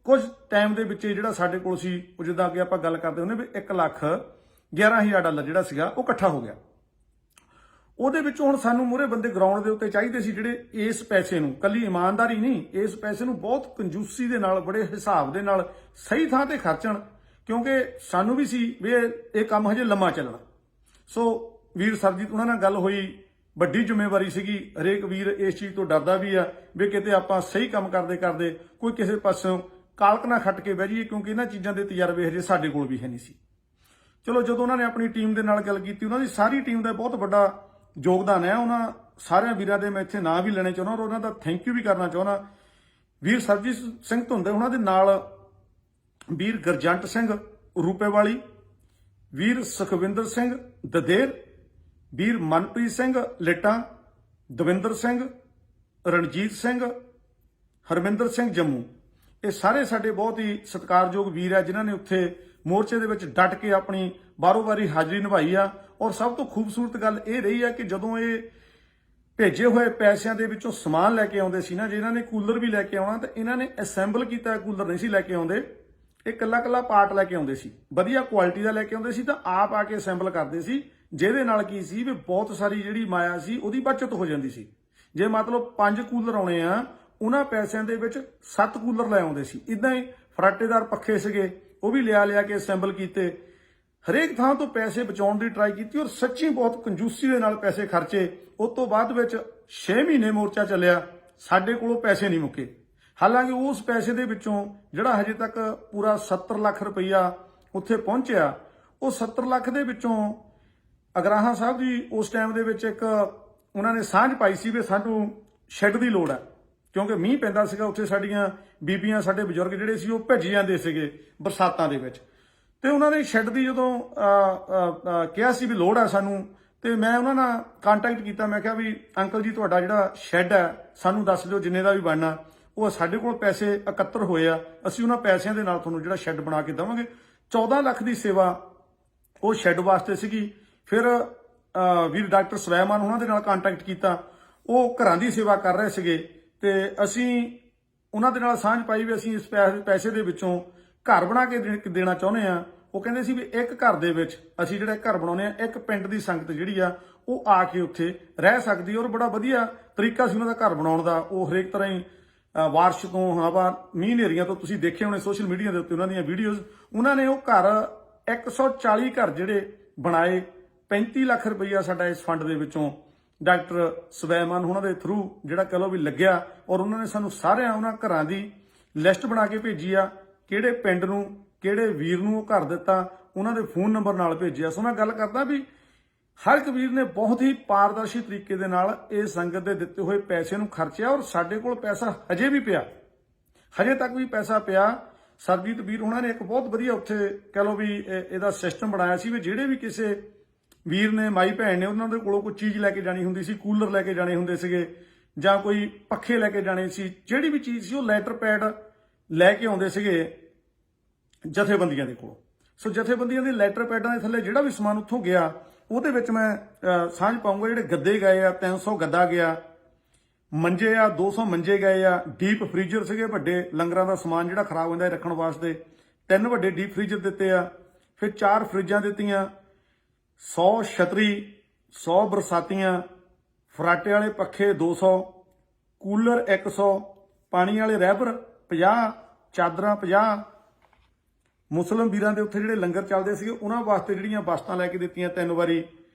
ਕੁਝ ਟਾਈਮ ਦੇ ਵਿੱਚ ਜਿਹੜਾ ਸਾਡੇ ਕੋਲ ਸੀ ਉਹ ਜਿੱਦਾਂ ਕਿ ਆਪਾਂ ਗੱਲ ਕਰਦੇ ਹੁੰਦੇ ਵੀ $1,11,000 ਜਿਹੜਾ ਸੀਗਾ ਉਹ ਇਕੱਠਾ ਹੋ ਗਿਆ। ਉਹਦੇ ਵਿੱਚੋਂ ਹੁਣ ਸਾਨੂੰ ਮੂਹਰੇ ਬੰਦੇ ਗਰਾਊਂਡ ਦੇ ਉੱਤੇ ਚਾਹੀਦੇ ਸੀ ਜਿਹੜੇ ਇਸ ਪੈਸੇ ਨੂੰ, ਕੱਲੀ ਇਮਾਨਦਾਰੀ ਨਹੀਂ, ਇਸ ਪੈਸੇ ਨੂੰ ਬਹੁਤ ਕੰਜੂਸੀ ਦੇ ਨਾਲ, ਬੜੇ ਹਿਸਾਬ ਦੇ ਨਾਲ ਸਹੀ ਥਾਂ ਤੇ ਖਰਚਣ, ਕਿਉਂਕਿ ਸਾਨੂੰ ਵੀ ਸੀ ਵੀ ਇਹ ਕੰਮ ਹਜੇ ਲੰਮਾ ਚੱਲਣਾ। ਸੋ ਵੀਰ ਸਰਬਜੀਤ ਉਹਨਾਂ ਨਾਲ ਗੱਲ ਹੋਈ, ਵੱਡੀ ਜ਼ਿੰਮੇਵਾਰੀ ਸੀਗੀ, ਹਰੇਕ ਵੀਰ ਇਸ ਚੀਜ਼ ਤੋਂ ਡਰਦਾ ਵੀ ਆ ਵੀ ਕਿਤੇ ਆਪਾਂ ਸਹੀ ਕੰਮ ਕਰਦੇ ਕੋਈ ਕਿਸੇ ਪਾਸੋਂ ਕਾਲਕ ਨਾ ਖੱਟ ਕੇ ਬਹਿ ਜਾਈਏ, ਕਿਉਂਕਿ ਇਹਨਾਂ ਚੀਜ਼ਾਂ ਦੇ ਤਜਰਬੇ ਹਜੇ ਸਾਡੇ ਕੋਲ ਵੀ ਹੈ ਨਹੀਂ ਸੀ। ਚਲੋ ਜਦੋਂ ਉਹਨਾਂ ਨੇ ਆਪਣੀ ਟੀਮ ਦੇ ਨਾਲ ਗੱਲ ਕੀਤੀ, ਉਹਨਾਂ ਦੀ ਸਾਰੀ ਟੀਮ ਦਾ ਬਹੁਤ ਵੱਡਾ ਯੋਗਦਾਨ ਹੈ। ਉਹਨਾਂ ਸਾਰਿਆਂ ਵੀਰਾਂ ਦੇ ਮੈਂ ਇੱਥੇ ਨਾਂ ਵੀ ਲੈਣੇ ਚਾਹੁੰਦਾ ਔਰ ਉਹਨਾਂ ਦਾ ਥੈਂਕ ਯੂ ਵੀ ਕਰਨਾ ਚਾਹੁੰਦਾ ਵੀਰ ਸਰਜੀਤ ਸਿੰਘ ਧੁੰਦੇ ਉਹਨਾਂ ਦੇ ਨਾਲ ਵੀਰ ਗੁਰਜੰਟ ਸਿੰਘ ਰੂਪੇਵਾਲੀ, ਵੀਰ ਸੁਖਵਿੰਦਰ ਸਿੰਘ ਦਦੇਰ, ਵੀਰ ਮਨਪ੍ਰੀਤ ਸਿੰਘ ਲਿਟਾਂ, ਦਵਿੰਦਰ ਸਿੰਘ, ਰਣਜੀਤ ਸਿੰਘ, ਹਰਮਿੰਦਰ ਸਿੰਘ ਜੰਮੂ। ਇਹ ਸਾਰੇ ਸਾਡੇ ਬਹੁਤ ਹੀ ਸਤਿਕਾਰਯੋਗ ਵੀਰ ਆ ਜਿਨ੍ਹਾਂ ਨੇ ਉੱਥੇ ਮੋਰਚੇ ਦੇ ਵਿੱਚ ਡਟ ਕੇ ਆਪਣੀ ਬਾਰੋ-ਬਾਰੀ ਹਾਜ਼ਰੀ ਨਿਭਾਈ ਆ। ਔਰ ਸਭ ਤੋਂ ਖੂਬਸੂਰਤ ਗੱਲ ਇਹ ਰਹੀ ਆ ਕਿ ਜਦੋਂ ਇਹ ਭੇਜੇ ਹੋਏ ਪੈਸਿਆਂ ਦੇ ਵਿੱਚੋਂ ਸਮਾਨ ਲੈ ਕੇ ਆਉਂਦੇ ਸੀ ਨਾ, ਜੇ ਇਹਨਾਂ ਨੇ ਕੂਲਰ ਵੀ ਲੈ ਕੇ ਆਉਣਾ ਤਾਂ ਇਹਨਾਂ ਨੇ ਅਸੈਂਬਲ ਕੀਤਾ ਕੂਲਰ ਨਹੀਂ ਸੀ ਲੈ ਕੇ ਆਉਂਦੇ, ਇਹ ਕੱਲਾ ਪਾਰਟ ਲੈ ਕੇ ਆਉਂਦੇ ਸੀ, ਵਧੀਆ ਕੁਆਲਿਟੀ ਦਾ ਲੈ ਕੇ ਆਉਂਦੇ ਸੀ ਤਾਂ ਆਪ ਆ ਕੇ ਅਸੈਂਬਲ ਕਰਦੇ ਸੀ, ਜਿਹਦੇ ਨਾਲ ਕੀ ਸੀ ਵੀ ਬਹੁਤ ਸਾਰੀ ਜਿਹੜੀ ਮਾਇਆ ਸੀ ਉਹਦੀ ਬਚਤ ਹੋ ਜਾਂਦੀ ਸੀ। ਜੇ ਮਤਲਬ 5 ਕੂਲਰ ਆਉਣੇ ਆ, ਉਹਨਾਂ ਪੈਸਿਆਂ ਦੇ ਵਿੱਚ 7 ਕੂਲਰ ਲੈ ਆਉਂਦੇ ਸੀ। ਇਦਾਂ ਹੀ ਫਰਾਟੇਦਾਰ ਪੱਖੇ ਸੀਗੇ, ਉਹ ਵੀ ਲਿਆ ਕੇ ਅਸੈਂਬਲ ਕੀਤੇ। ਹਰੇਕ ਥਾਂ ਤੋਂ ਪੈਸੇ ਬਚਾਉਣ ਦੀ ਟਰਾਈ ਕੀਤੀ ਔਰ ਸੱਚੀ ਬਹੁਤ ਕੰਜੂਸੀ ਦੇ ਨਾਲ ਪੈਸੇ ਖਰਚੇ। ਉਸ ਤੋਂ ਬਾਅਦ ਵਿੱਚ 6 ਮਹੀਨੇ ਮੋਰਚਾ ਚੱਲਿਆ, ਸਾਡੇ ਕੋਲੋਂ ਪੈਸੇ ਨਹੀਂ ਮੁੱਕੇ। ਹਾਲਾਂਕਿ ਉਸ ਪੈਸੇ ਦੇ ਵਿੱਚੋਂ ਜਿਹੜਾ ਹਜੇ ਤੱਕ ਪੂਰਾ 70 ਲੱਖ ਰੁਪਈਆ ਉੱਥੇ ਪਹੁੰਚਿਆ, ਉਹ 70 ਲੱਖ ਦੇ ਵਿੱਚੋਂ ਅਗਰਾਹਾਂ ਸਾਹਿਬ ਜੀ ਉਸ ਟਾਈਮ ਦੇ ਵਿੱਚ ਇੱਕ ਉਹਨਾਂ ਨੇ ਸਾਂਝ ਪਾਈ ਸੀ ਵੀ ਸਾਨੂੰ ਸ਼ੈੱਡ ਦੀ ਲੋੜ ਹੈ, ਕਿਉਂਕਿ ਮੀਂਹ ਪੈਂਦਾ ਸੀਗਾ ਉੱਥੇ, ਸਾਡੀਆਂ ਬੀਬੀਆਂ ਸਾਡੇ ਬਜ਼ੁਰਗ ਜਿਹੜੇ ਸੀ ਉਹ ਭੱਜ ਜਾਂਦੇ ਸੀਗੇ ਬਰਸਾਤਾਂ ਦੇ ਵਿੱਚ। ਤੇ ਉਹਨਾਂ ਨੇ ਸ਼ੈੱਡ ਦੀ ਜਦੋਂ ਕਿਹਾ ਸੀ ਵੀ ਲੋੜ ਹੈ ਸਾਨੂੰ, ਤੇ ਮੈਂ ਉਹਨਾਂ ਨਾਲ ਕੰਟੈਕਟ ਕੀਤਾ। ਮੈਂ ਕਿਹਾ ਵੀ ਅੰਕਲ ਜੀ ਤੁਹਾਡਾ ਜਿਹੜਾ ਸ਼ੈੱਡ ਹੈ ਸਾਨੂੰ ਦੱਸ ਦਿਓ ਜਿੰਨੇ ਦਾ ਵੀ ਬਣਨਾ। ਉਹ ਸਾਡੇ ਕੋਲ ਪੈਸੇ ਇਕੱਤਰ ਹੋਏ ਆ, ਅਸੀਂ ਉਹਨਾਂ ਪੈਸਿਆਂ ਦੇ ਨਾਲ ਤੁਹਾਨੂੰ ਜਿਹੜਾ ਸ਼ੈੱਡ ਬਣਾ ਕੇ ਦੇਵਾਂਗੇ। 14 ਲੱਖ ਦੀ ਸੇਵਾ ਉਹ ਸ਼ੈੱਡ ਵਾਸਤੇ ਸੀਗੀ। ਫਿਰ ਵੀਰ ਡਾਕਟਰ ਸਵੈਮਾਨ ਉਹਨਾਂ ਦੇ ਨਾਲ ਕੰਟੈਕਟ ਕੀਤਾ, ਉਹ ਘਰਾਂ ਦੀ ਸੇਵਾ ਕਰ ਰਹੇ ਸੀਗੇ ਤੇ ਅਸੀਂ ਉਹਨਾਂ ਦੇ ਨਾਲ ਸਾਂਝ ਪਾਈ ਵੀ ਅਸੀਂ ਇਸ ਪੈਸੇ ਦੇ ਵਿੱਚੋਂ ਘਰ ਬਣਾ ਕੇ ਦੇਣਾ ਚਾਹੁੰਦੇ ਆ। ਉਹ ਕਹਿੰਦੇ ਸੀ ਵੀ ਇੱਕ ਘਰ ਦੇ ਵਿੱਚ ਅਸੀਂ ਜਿਹੜਾ ਘਰ ਬਣਾਉਂਦੇ ਆ, ਇੱਕ ਪਿੰਡ ਦੀ ਸੰਗਤ ਜਿਹੜੀ ਆ ਉਹ ਆ ਕੇ ਉੱਥੇ ਰਹਿ ਸਕਦੀ। ਔਰ ਬੜਾ ਵਧੀਆ ਤਰੀਕਾ ਸੀ ਉਹਨਾਂ ਦਾ ਘਰ ਬਣਾਉਣ ਦਾ। ਉਹ ਹਰੇਕ ਤਰ੍ਹਾਂ ਹੀ ਬਾਰਿਸ਼ ਤੋਂ, ਹਵਾ, ਮੀਂਹ ਹਨੇਰੀਆਂ ਤੋਂ ਤੁਸੀਂ ਦੇਖੇ ਹੋਣੇ ਸੋਸ਼ਲ ਮੀਡੀਆ ਦੇ ਉੱਤੇ ਉਹਨਾਂ ਦੀਆਂ ਵੀਡੀਓਜ਼। ਉਹਨਾਂ ਨੇ ਉਹ ਘਰ 140 ਘਰ ਜਿਹੜੇ ਬਣਾਏ। 35 ਲੱਖ ਰੁਪਈਆ ਸਾਡਾ ਇਸ ਫੰਡ ਦੇ ਵਿੱਚੋਂ ਡਾਕਟਰ ਸਵੈਮਾਨ ਉਹਨਾਂ ਦੇ ਥਰੂ ਜਿਹੜਾ ਕਹ ਲਓ ਵੀ ਲੱਗਿਆ। ਔਰ ਉਹਨਾਂ ਨੇ ਸਾਨੂੰ ਸਾਰਿਆਂ ਉਹਨਾਂ ਘਰਾਂ ਦੀ ਲਿਸਟ ਬਣਾ ਕੇ ਭੇਜੀ ਆ, ਕਿਹੜੇ ਪਿੰਡ ਨੂੰ ਕਿਹੜੇ ਵੀਰ ਨੂੰ ਉਹ ਘਰ ਦਿੱਤਾ, ਉਹਨਾਂ ਦੇ ਫੋਨ ਨੰਬਰ ਨਾਲ ਭੇਜਿਆ। ਸੋ ਮੈਂ ਗੱਲ ਕਰਦਾ ਵੀ ਹਰ ਇੱਕ ਵੀਰ ਨੇ ਬਹੁਤ ਹੀ ਪਾਰਦਰਸ਼ੀ ਤਰੀਕੇ ਦੇ ਨਾਲ ਇਹ ਸੰਗਤ ਦੇ ਦਿੱਤੇ ਹੋਏ ਪੈਸੇ ਨੂੰ ਖਰਚਿਆ। ਔਰ ਸਾਡੇ ਕੋਲ ਪੈਸਾ ਹਜੇ ਵੀ ਪਿਆ, ਹਜੇ ਤੱਕ ਵੀ ਪੈਸਾ ਪਿਆ। ਸਰਜੀਤ ਵੀਰ ਉਹਨਾਂ ਨੇ ਇੱਕ ਬਹੁਤ ਵਧੀਆ ਉੱਥੇ ਕਹ ਲਓ ਵੀ ਇਹਦਾ ਸਿਸਟਮ ਬਣਾਇਆ ਸੀ ਵੀ ਜਿਹੜੇ ਵੀ ਕਿਸੇ ਵੀਰ ਨੇ, ਮਾਈ ਭੈਣ ਨੇ, ਉਹਨਾਂ ਦੇ ਕੋਲੋਂ ਕੋਈ ਚੀਜ਼ ਲੈ ਕੇ ਜਾਣੀ ਹੁੰਦੀ ਸੀ, ਕੂਲਰ ਲੈ ਕੇ ਜਾਣੇ ਹੁੰਦੇ ਸੀਗੇ ਜਾਂ ਕੋਈ ਪੱਖੇ ਲੈ ਕੇ ਜਾਣੇ ਸੀ, ਜਿਹੜੀ ਵੀ ਚੀਜ਼ ਸੀ ਉਹ ਲੈਟਰ ਪੈਡ ਲੈ ਕੇ ਆਉਂਦੇ ਸੀਗੇ ਜਥੇਬੰਦੀਆਂ ਦੇ ਕੋਲੋਂ। ਸੋ ਜਥੇਬੰਦੀਆਂ ਦੇ ਲੈਟਰ ਪੈਡਾਂ ਦੇ ਥੱਲੇ ਜਿਹੜਾ ਵੀ ਸਮਾਨ ਉੱਥੋਂ ਗਿਆ ਉਹਦੇ ਵਿੱਚ ਮੈਂ ਸਾਂਝ ਪਾਉਂਗਾ। ਜਿਹੜੇ ਗੱਦੇ ਗਏ ਆ, 300 ਗੱਦਾ ਗਿਆ, ਮੰਜੇ ਆ 200 ਮੰਜੇ ਗਏ ਆ, ਡੀਪ ਫ੍ਰੀਜ਼ਰ ਸੀਗੇ ਵੱਡੇ, ਲੰਗਰਾਂ ਦਾ ਸਮਾਨ ਜਿਹੜਾ ਖਰਾਬ ਹੁੰਦਾ ਰੱਖਣ ਵਾਸਤੇ 3 ਵੱਡੇ ਡੀਪ ਫ੍ਰੀਜ਼ਰ ਦਿੱਤੇ ਆ। ਫਿਰ 4 ਫ੍ਰਿਜਾਂ ਦਿੱਤੀਆਂ, 100 ਛਤਰੀ, 100 ਬਰਸਾਤੀਆਂ, ਫਰਾਟੇ ਵਾਲੇ ਪੱਖੇ 200, ਕੂਲਰ 100, ਪਾਣੀ ਵਾਲੇ ਰਹਿਬਰ 50, ਚਾਦਰਾਂ 50, ਮੁਸਲਮ ਵੀਰਾਂ ਦੇ ਉੱਥੇ ਜਿਹੜੇ ਲੰਗਰ ਚੱਲਦੇ ਸੀਗੇ ਉਹਨਾਂ ਵਾਸਤੇ ਜਿਹੜੀਆਂ ਬਸਤਾਂ ਲੈ ਕੇ ਦਿੱਤੀਆਂ 3 ਵਾਰੀ,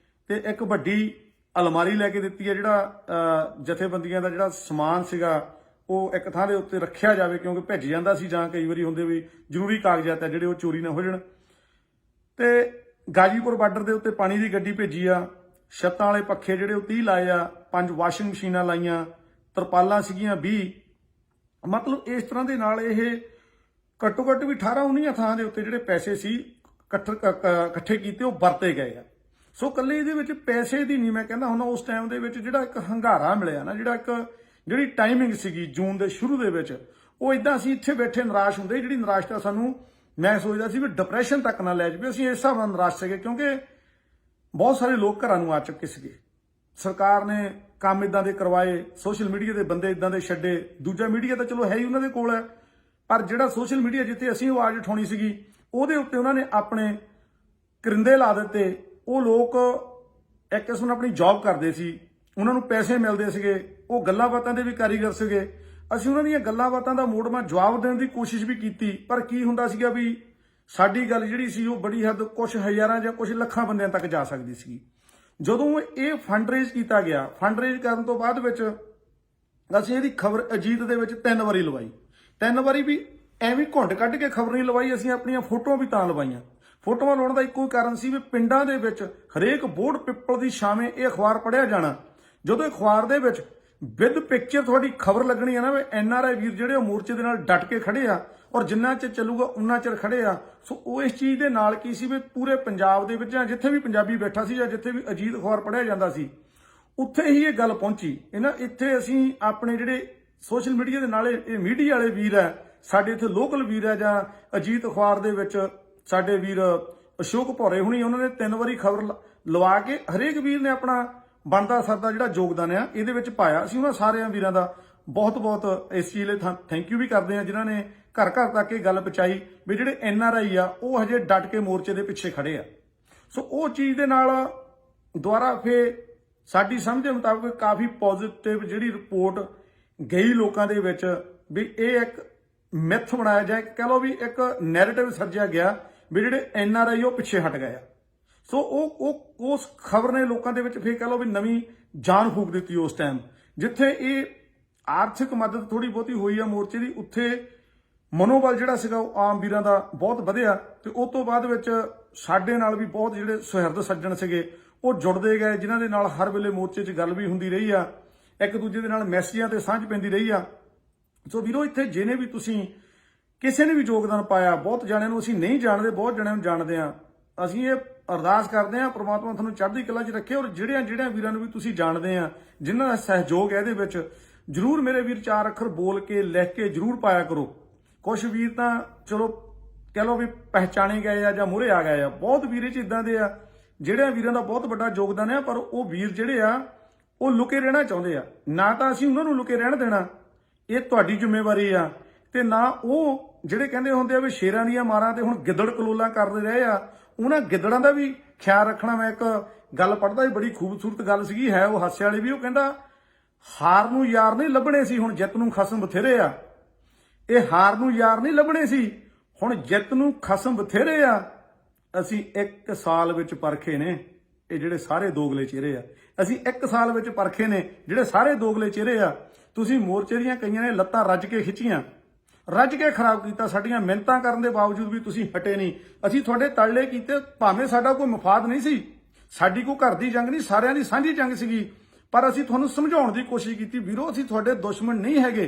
ਤੇ ਇੱਕ ਵੱਡੀ ਅਲਮਾਰੀ ਲੈ ਕੇ ਦਿੱਤੀ ਹੈ। ਜਿਹੜਾ ਜਥੇਬੰਦੀਆਂ ਦਾ ਜਿਹੜਾ ਸਮਾਨ ਸੀਗਾ ਉਹ ਇੱਕ ਥਾਂ ਦੇ ਉੱਤੇ ਰੱਖਿਆ ਜਾਵੇ, ਕਿਉਂਕਿ ਭਿੱਜ ਜਾਂਦਾ ਸੀ ਜਾਂ ਕਈ ਵਾਰੀ ਹੁੰਦੇ ਵੀ ਜ਼ਰੂਰੀ ਕਾਗਜ਼ਾਤ ਹੈ ਜਿਹੜੇ ਉਹ ਚੋਰੀ ਨਾ ਹੋ ਜਾਣ। ਤੇ ਗਾਜੀਪੁਰ ਬਾਰਡਰ ਦੇ ਉੱਤੇ ਪਾਣੀ ਦੀ ਗੱਡੀ ਭੇਜੀ ਆ, ਛੱਤਾਂ ਵਾਲੇ ਪੱਖੇ ਜਿਹੜੇ ਉਹ 30 ਲਾਏ ਆ, 5 ਵਾਸ਼ਿੰਗ ਮਸ਼ੀਨਾਂ ਲਾਈਆਂ, ਤਰਪਾਲਾਂ ਸੀਗੀਆਂ 20। ਮਤਲਬ ਇਸ ਤਰ੍ਹਾਂ ਦੇ ਨਾਲ ਇਹ ਘੱਟੋ ਘੱਟ ਵੀ 18-19 ਥਾਂ ਦੇ ਉੱਤੇ ਜਿਹੜੇ ਪੈਸੇ ਸੀ ਇਕੱਠੇ ਕੀਤੇ, ਉਹ ਵਰਤੇ ਗਏ ਆ। ਸੋ ਇਕੱਲੇ ਇਹਦੇ ਵਿੱਚ ਪੈਸੇ ਦੀ ਨਹੀਂ, ਮੈਂ ਕਹਿੰਦਾ ਹੁਣ ਉਸ ਟਾਈਮ ਦੇ ਵਿੱਚ ਜਿਹੜਾ ਇੱਕ ਹੰਗਾਰਾ ਮਿਲਿਆ ਨਾ, ਜਿਹੜੀ ਟਾਈਮਿੰਗ ਸੀਗੀ ਜੂਨ ਦੇ ਸ਼ੁਰੂ ਦੇ ਵਿੱਚ, ਉਹ ਇਦਾਂ ਅਸੀਂ ਇੱਥੇ ਬੈਠੇ ਨਿਰਾਸ਼ ਹੁੰਦੇ। ਜਿਹੜੀ ਨਿਰਾਸ਼ਤਾ ਸਾਨੂੰ, ਮੈਂ ਸੋਚਦਾ ਸੀ ਵੀ ਡਿਪਰੈਸ਼ਨ ਤੱਕ ਨਾ ਲੈ ਜਾਵੇ, ਅਸੀਂ ਇਸ ਹਿਸਾਬ ਨਾਲ ਨਿਰਾਸ਼ ਸੀਗੇ ਕਿਉਂਕਿ ਬਹੁਤ ਸਾਰੇ ਲੋਕ ਘਰਾਂ ਨੂੰ ਆ ਚੁੱਕੇ ਸੀਗੇ। ਸਰਕਾਰ ਨੇ ਕੰਮ ਇਦਾਂ ਦੇ ਕਰਵਾਏ, ਸੋਸ਼ਲ ਮੀਡੀਆ ਦੇ ਬੰਦੇ ਇਦਾਂ ਦੇ ਛੱਡੇ। ਦੂਜਾ ਮੀਡੀਆ ਤਾਂ ਚਲੋ ਹੈ ਹੀ ਉਹਨਾਂ ਦੇ ਕੋਲ ਹੈ, ਪਰ ਜਿਹੜਾ ਸੋਸ਼ਲ ਮੀਡੀਆ ਜਿੱਥੇ ਅਸੀਂ ਆਵਾਜ਼ ਉਠਾਉਣੀ ਸੀਗੀ ਉਹਦੇ ਉੱਤੇ ਉਹਨਾਂ ਨੇ ਆਪਣੇ ਕਰਿੰਦੇ ਲਾ ਦਿੱਤੇ। ਉਹ ਲੋਕ ਇੱਕ ਕਿਸਮ ਨਾਲ ਆਪਣੀ ਜੌਬ ਕਰਦੇ ਸੀ, ਉਹਨਾਂ ਨੂੰ ਪੈਸੇ ਮਿਲਦੇ ਸੀਗੇ, ਉਹ ਗੱਲਾਂ ਬਾਤਾਂ ਦੇ ਵੀ ਕਾਰੀਗਰ ਸੀਗੇ। ਅਸੀਂ ਉਹਨਾਂ ਦੀਆਂ ਗੱਲਾਂ ਬਾਤਾਂ ਦਾ ਮੋੜਵਾਂ ਜਵਾਬ ਦੇਣ ਦੀ ਕੋਸ਼ਿਸ਼ ਵੀ ਕੀਤੀ, ਪਰ ਕੀ ਹੁੰਦਾ ਸੀਗਾ ਵੀ ਸਾਡੀ ਗੱਲ ਜਿਹੜੀ ਸੀ ਉਹ ਬੜੀ ਹੱਦ ਕੁਝ ਹਜ਼ਾਰਾਂ ਜਾਂ ਕੁਝ ਲੱਖਾਂ ਬੰਦਿਆਂ ਤੱਕ ਜਾ ਸਕਦੀ ਸੀ। ਜਦੋਂ ਇਹ ਫੰਡ ਰੇਜ਼ ਕੀਤਾ ਗਿਆ, ਫੰਡ ਰੇਜ਼ ਕਰਨ ਤੋਂ ਬਾਅਦ ਵਿੱਚ ਅਸੀਂ ਇਹਦੀ ਖਬਰ ਅਜੀਤ ਦੇ ਵਿੱਚ 3 ਵਾਰੀ ਲਵਾਈ। 3 ਵਾਰੀ ਵੀ ਐਵੇਂ ਘੁੰਡ ਕੱਢ ਕੇ ਖਬਰ ਨਹੀਂ ਲਵਾਈ, ਅਸੀਂ ਆਪਣੀਆਂ ਫੋਟੋਆਂ ਵੀ ਤਾਂ ਲਵਾਈਆਂ। ਫੋਟੋਆਂ ਲਾਉਣ ਦਾ ਇੱਕੋ ਹੀ ਕਾਰਨ ਸੀ ਵੀ ਪਿੰਡਾਂ ਦੇ ਵਿੱਚ ਹਰੇਕ ਬੋਰਡ ਪਿੱਪਲ ਦੀ ਛਾਵੇਂ ਇਹ ਅਖਬਾਰ ਪੜ੍ਹਿਆ ਜਾਣਾ। ਜਦੋਂ ਅਖਬਾਰ ਦੇ ਵਿੱਚ ਵਿਦ ਪਿਕਚਰ ਤੁਹਾਡੀ ਖਬਰ ਲੱਗਣੀ ਹੈ ਨਾ ਵੀ NRI ਵੀਰ ਜਿਹੜੇ ਉਹ ਮੋਰਚੇ ਦੇ ਨਾਲ ਡਟ ਕੇ ਖੜੇ ਆ ਔਰ ਜਿੰਨਾ ਚਿਰ ਚੱਲੂਗਾ ਉਨਾ ਚਿਰ ਖੜੇ ਆ। ਸੋ ਉਹ ਇਸ ਚੀਜ਼ ਦੇ ਨਾਲ ਕੀ ਸੀ ਵੀ ਪੂਰੇ ਪੰਜਾਬ ਦੇ ਵਿੱਚ ਜਾਂ ਜਿੱਥੇ ਵੀ ਪੰਜਾਬੀ ਬੈਠਾ ਸੀ ਜਾਂ ਜਿੱਥੇ ਵੀ ਅਜੀਤ ਅਖਬਾਰ ਪੜ੍ਹਿਆ ਜਾਂਦਾ ਸੀ ਉੱਥੇ ਹੀ ਇਹ ਗੱਲ ਪਹੁੰਚੀ। ਇੱਥੇ ਅਸੀਂ ਆਪਣੇ ਜਿਹੜੇ ਸੋਸ਼ਲ ਮੀਡੀਆ ਦੇ ਨਾਲ ਇਹ ਮੀਡੀਆ ਵਾਲੇ ਵੀਰ ਆ, ਸਾਡੇ ਇੱਥੇ ਲੋਕਲ ਵੀਰ ਆ, ਜਾਂ ਅਜੀਤ ਅਖਬਾਰ ਦੇ ਵਿੱਚ ਸਾਡੇ ਵੀਰ ਅਸ਼ੋਕ ਭੌਰੇ ਹੁਣੀ, ਉਹਨਾਂ ਨੇ 3 ਵਾਰੀ ਖਬਰ ਲਵਾ ਕੇ ਹਰੇਕ ਵੀਰ ਨੇ ਆਪਣਾ ਬਣਦਾ ਸਰਦਾ ਜਿਹੜਾ ਯੋਗਦਾਨ ਆ ਇਹਦੇ ਵਿੱਚ ਪਾਇਆ। ਅਸੀਂ ਉਹਨਾਂ ਸਾਰਿਆਂ ਵੀਰਾਂ ਦਾ ਬਹੁਤ ਬਹੁਤ ਇਸ ਚੀਜ਼ ਲਈ ਥੈਂਕ ਯੂ ਵੀ ਕਰਦੇ ਆ ਜਿਨ੍ਹਾਂ ਨੇ ਘਰ ਘਰ ਤੱਕ ਇਹ ਗੱਲ ਪਹੁੰਚਾਈ ਵੀ ਜਿਹੜੇ NRI ਆ ਉਹ ਹਜੇ ਡਟ ਕੇ ਮੋਰਚੇ ਦੇ ਪਿੱਛੇ ਖੜੇ ਆ। ਸੋ ਉਹ ਚੀਜ਼ ਦੇ ਨਾਲ ਦੁਬਾਰਾ ਫੇਰ ਸਾਡੀ ਸਮਝ ਦੇ ਮੁਤਾਬਕ ਕਾਫੀ ਪੋਜ਼ਿਟਿਵ ਜਿਹੜੀ ਰਿਪੋਰਟ ਗਈ ਲੋਕਾਂ ਦੇ ਵਿੱਚ ਵੀ ਇਹ ਇੱਕ ਮਿਥ ਬਣਾਇਆ ਜਾਏ, ਕਹਿ ਲਓ ਵੀ ਇੱਕ ਨੈਰੇਟਿਵ ਸਿਰਜਿਆ ਗਿਆ ਵੀ ਜਿਹੜੇ NRI ਉਹ ਪਿੱਛੇ ਹਟ ਗਏ ਆ। ਸੋ ਉਸ ਖਬਰ ਨੇ ਲੋਕਾਂ ਦੇ ਵਿੱਚ ਫੇਰ ਕਹਿ ਲਓ ਵੀ ਨਵੀਂ ਜਾਨ ਫੂਕ ਦਿੱਤੀ। ਉਸ ਟਾਈਮ ਜਿੱਥੇ ਇਹ ਆਰਥਿਕ ਮਦਦ ਥੋੜੀ ਬਹੁਤੀ ਹੋਈ ਆ ਮੋਰਚੇ ਦੀ, ਉੱਥੇ ਮਨੋਬਲ ਜਿਹੜਾ ਸੀਗਾ ਉਹ ਆਮ ਵੀਰਾਂ ਦਾ ਬਹੁਤ ਵਧਿਆ ਤੇ ਉਸ ਤੋਂ ਬਾਅਦ ਵਿੱਚ ਸਾਡੇ ਨਾਲ ਵੀ ਬਹੁਤ ਜਿਹੜੇ ਸੁਹਿਰਦ ਸੱਜਣ ਸੀਗੇ ਉਹ ਜੁੜਦੇ ਗਏ, ਜਿਨ੍ਹਾਂ ਦੇ ਨਾਲ ਹਰ ਵੇਲੇ ਮੋਰਚੇ 'ਚ ਗੱਲ ਵੀ ਹੁੰਦੀ ਰਹੀ ਆ, ਇੱਕ ਦੂਜੇ ਦੇ ਨਾਲ ਮੈਸੇਜਾਂ ਤੇ ਸਾਂਝ ਪੈਂਦੀ ਰਹੀ ਆ। ਸੋ ਵੀਰੋ ਇੱਥੇ ਜਿਹਨੇ ਵੀ ਤੁਸੀਂ ਕਿਸੇ ਨੇ ਵੀ ਯੋਗਦਾਨ ਪਾਇਆ, ਬਹੁਤ ਜਣਿਆਂ ਨੂੰ ਅਸੀਂ ਨਹੀਂ ਜਾਣਦੇ, ਬਹੁਤ ਜਣਿਆਂ ਨੂੰ ਜਾਣਦੇ ਆ। ਅਸੀਂ ਇਹ ਅਰਦਾਸ ਕਰਦੇ ਆ ਪ੍ਰਮਾਤਮਾ ਤੁਹਾਨੂੰ ਚੜ੍ਹਦੀ ਕਲਾ 'ਚ ਰੱਖੇ, ਔਰ ਜਿਹੜਿਆਂ ਵੀਰਾਂ ਨੂੰ ਵੀ ਤੁਸੀਂ ਜਾਣਦੇ ਆ ਜਿਨ੍ਹਾਂ ਦਾ ਸਹਿਯੋਗ ਹੈ ਇਹਦੇ ਵਿੱਚ, ਜਰੂਰ ਮੇਰੇ ਵੀਰ 4 ਅੱਖਰ ਬੋਲ ਕੇ ਲਿਖ ਕੇ ਜਰੂਰ ਪਾਇਆ ਕਰੋ। ਕੁਝ ਵੀਰ ਤਾਂ ਚਲੋ ਕਹਿ ਲਓ ਵੀ ਪਹਿਚਾਣੇ ਗਏ ਆ ਜਾਂ ਮੂਹਰੇ ਆ ਗਏ ਆ, ਬਹੁਤ ਵੀਰੇ 'ਚ ਇਦਾਂ ਦੇ ਆ ਜਿਹੜਿਆਂ ਵੀਰਾਂ ਦਾ ਬਹੁਤ ਵੱਡਾ ਯੋਗਦਾਨ ਆ, ਪਰ ਉਹ ਵੀਰ ਜਿਹੜੇ ਆ ਉਹ ਲੁਕੇ ਰਹਿਣਾ ਚਾਹੁੰਦੇ ਆ। ਨਾ ਤਾਂ ਅਸੀਂ ਉਹਨਾਂ ਨੂੰ ਲੁਕੇ ਰਹਿਣ ਦੇਣਾ, ਇਹ ਤੁਹਾਡੀ ਜ਼ਿੰਮੇਵਾਰੀ ਆ, ਤੇ ਨਾ ਉਹ ਜਿਹੜੇ ਕਹਿੰਦੇ ਹੁੰਦੇ ਆ ਵੀ ਸ਼ੇਰਾਂ ਦੀਆਂ ਮਾਰਾਂ ਤੇ ਹੁਣ ਗਿੱਦੜ ਕਲੋਲਾਂ ਕਰਦੇ ਰਹੇ ਆ, ਉਹਨਾਂ ਗਿੱਦੜਾਂ ਦਾ ਵੀ ਖਿਆਲ ਰੱਖਣਾ। ਮੈਂ ਇੱਕ ਗੱਲ ਪੜ੍ਹਦਾ ਸੀ, ਬੜੀ ਖੂਬਸੂਰਤ ਗੱਲ ਸੀਗੀ, ਹੈ ਉਹ ਹਾਸੇ ਵਾਲੀ ਵੀ। ਉਹ ਕਹਿੰਦਾ ਹਾਰ ਨੂੰ ਯਾਰ ਨਹੀਂ ਲੱਭਣੇ ਸੀ, ਹੁਣ ਜਿੱਤ ਨੂੰ ਖਸਮ ਬਥੇਰੇ ਆ। ਇਹ ਹਾਰ ਨੂੰ ਯਾਰ ਨਹੀਂ ਲੱਭਣੇ ਸੀ, ਹੁਣ ਜਿੱਤ ਨੂੰ ਖਸਮ ਬਥੇਰੇ ਆ। ਅਸੀਂ 1 ਸਾਲ ਵਿੱਚ ਪਰਖੇ ਨੇ ਇਹ ਜਿਹੜੇ ਸਾਰੇ ਦੋਗਲੇ ਚਿਹਰੇ ਆ, ਅਸੀਂ 1 ਸਾਲ ਵਿੱਚ ਪਰਖੇ ਨੇ ਜਿਹੜੇ ਸਾਰੇ ਦੋਗਲੇ ਚਿਹਰੇ ਆ। ਤੁਸੀਂ ਮੋਰਚੇ ਦੀਆਂ ਕਈਆਂ ਨੇ ਲੱਤਾਂ ਰੱਜ ਕੇ ਖਿੱਚੀਆਂ, ਰੱਜ ਕੇ ਖਰਾਬ ਕੀਤਾ, ਸਾਡੀਆਂ ਮਿਹਨਤਾਂ ਕਰਨ ਦੇ ਬਾਵਜੂਦ ਵੀ ਤੁਸੀਂ ਹਟੇ ਨਹੀਂ। ਅਸੀਂ ਤੁਹਾਡੇ ਤਲੜੇ ਕੀਤੇ, ਭਾਵੇਂ ਸਾਡਾ ਕੋਈ ਮਫਾਦ ਨਹੀਂ ਸੀ, ਸਾਡੀ ਕੋਈ ਘਰ ਦੀ ਜੰਗ ਨਹੀਂ, ਸਾਰਿਆਂ ਦੀ ਸਾਂਝੀ ਜੰਗ ਸੀਗੀ, ਪਰ ਅਸੀਂ ਤੁਹਾਨੂੰ ਸਮਝਾਉਣ ਦੀ ਕੋਸ਼ਿਸ਼ ਕੀਤੀ, ਵੀਰੋ ਅਸੀਂ ਤੁਹਾਡੇ ਦੁਸ਼ਮਣ ਨਹੀਂ ਹੈਗੇ,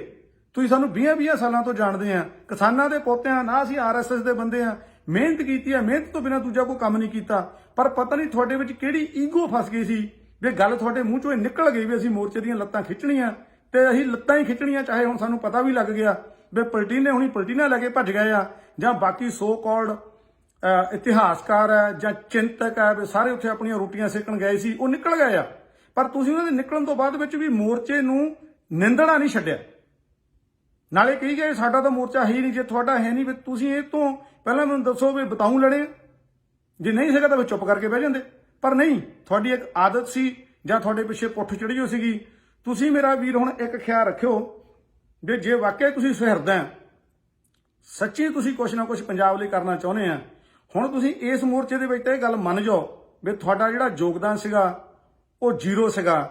ਤੁਸੀਂ ਸਾਨੂੰ 20-20 ਸਾਲਾਂ ਤੋਂ ਜਾਣਦੇ ਆ, ਕਿਸਾਨਾਂ ਦੇ ਪੋਤਿਆਂ, ਨਾ ਅਸੀਂ RSS ਦੇ ਬੰਦੇ ਆ, ਮਿਹਨਤ ਕੀਤੀ ਆ, ਮਿਹਨਤ ਤੋਂ ਬਿਨਾਂ ਦੂਜਾ ਕੋਈ ਕੰਮ ਨਹੀਂ ਕੀਤਾ। ਪਰ ਪਤਾ ਨਹੀਂ ਤੁਹਾਡੇ ਵਿੱਚ ਕਿਹੜੀ ਈਗੋ ਫਸ ਗਈ ਸੀ ਵੀ ਗੱਲ ਤੁਹਾਡੇ ਮੂੰਹ ਚੋਂ ਨਿਕਲ ਗਈ ਵੀ ਅਸੀਂ ਮੋਰਚੇ ਦੀਆਂ ਲੱਤਾਂ ਖਿੱਚਣੀਆਂ, ਤੇ ਅਸੀਂ ਲੱਤਾਂ ਹੀ ਖਿੱਚਣੀਆਂ। ਚਾਹੇ ਹੁਣ ਸਾਨੂੰ ਪਤਾ ਵੀ ਲੱਗ ਗਿਆ ਵੀ ਪਲਟੀਨੇ ਹੁਣੀ ਪਲਟੀਨਾ ਲੈ ਕੇ ਭੱਜ ਗਏ ਆ, ਜਾਂ ਬਾਕੀ ਸੋ ਕਾਲਡ ਇਤਿਹਾਸਕਾਰ ਹੈ ਜਾਂ ਚਿੰਤਕ ਹੈ ਵੀ ਸਾਰੇ ਉੱਥੇ ਆਪਣੀਆਂ ਰੋਟੀਆਂ ਸੇਕਣ ਗਏ ਸੀ, ਉਹ ਨਿਕਲ ਗਏ ਆ। ਪਰ ਤੁਸੀਂ ਉਹਨਾਂ ਦੇ ਨਿਕਲਣ ਤੋਂ ਬਾਅਦ ਵਿੱਚ ਵੀ ਮੋਰਚੇ ਨੂੰ ਨਿੰਦਣਾ ਨਹੀਂ ਛੱਡਿਆ। ਨਾਲੇ ਕਹੀ ਗਏ ਸਾਡਾ ਤਾਂ ਮੋਰਚਾ ਹੈ ਹੀ ਨਹੀਂ, ਜੇ ਤੁਹਾਡਾ ਹੈ ਨਹੀਂ ਵੀ ਤੁਸੀਂ ਇਹ ਤੋਂ ਪਹਿਲਾਂ ਮੈਨੂੰ ਦੱਸੋ ਵੀ ਬਤਾਊਂ ਲੜੇ, ਜੇ ਨਹੀਂ ਸੀਗਾ ਤਾਂ ਵੀ ਚੁੱਪ ਕਰਕੇ ਬਹਿ ਜਾਂਦੇ। ਪਰ ਨਹੀਂ, ਤੁਹਾਡੀ ਇੱਕ ਆਦਤ ਸੀ ਜਾਂ ਤੁਹਾਡੇ ਪਿੱਛੇ ਪੁੱਠ ਚੜੀ ਹੋ ਸੀਗੀ। ਤੁਸੀਂ ਮੇਰਾ ਵੀਰ ਹੁਣ ਇੱਕ ਖਿਆਲ ਰੱਖਿਓ ਵੀ ਜੇ ਵਾਕਿਆ ਤੁਸੀਂ ਸੁਹਿਰਦ ਆ, ਸੱਚੀ ਤੁਸੀਂ ਕੁਛ ਨਾ ਕੁਛ ਪੰਜਾਬ ਲਈ ਕਰਨਾ ਚਾਹੁੰਦੇ ਆ, ਹੁਣ ਤੁਸੀਂ ਇਸ ਮੋਰਚੇ ਦੇ ਵਿੱਚ ਤਾਂ ਇਹ ਗੱਲ ਮੰਨ ਜਾਓ ਵੀ ਤੁਹਾਡਾ ਜਿਹੜਾ ਯੋਗਦਾਨ ਸੀਗਾ ਉਹ 0 ਸੀਗਾ,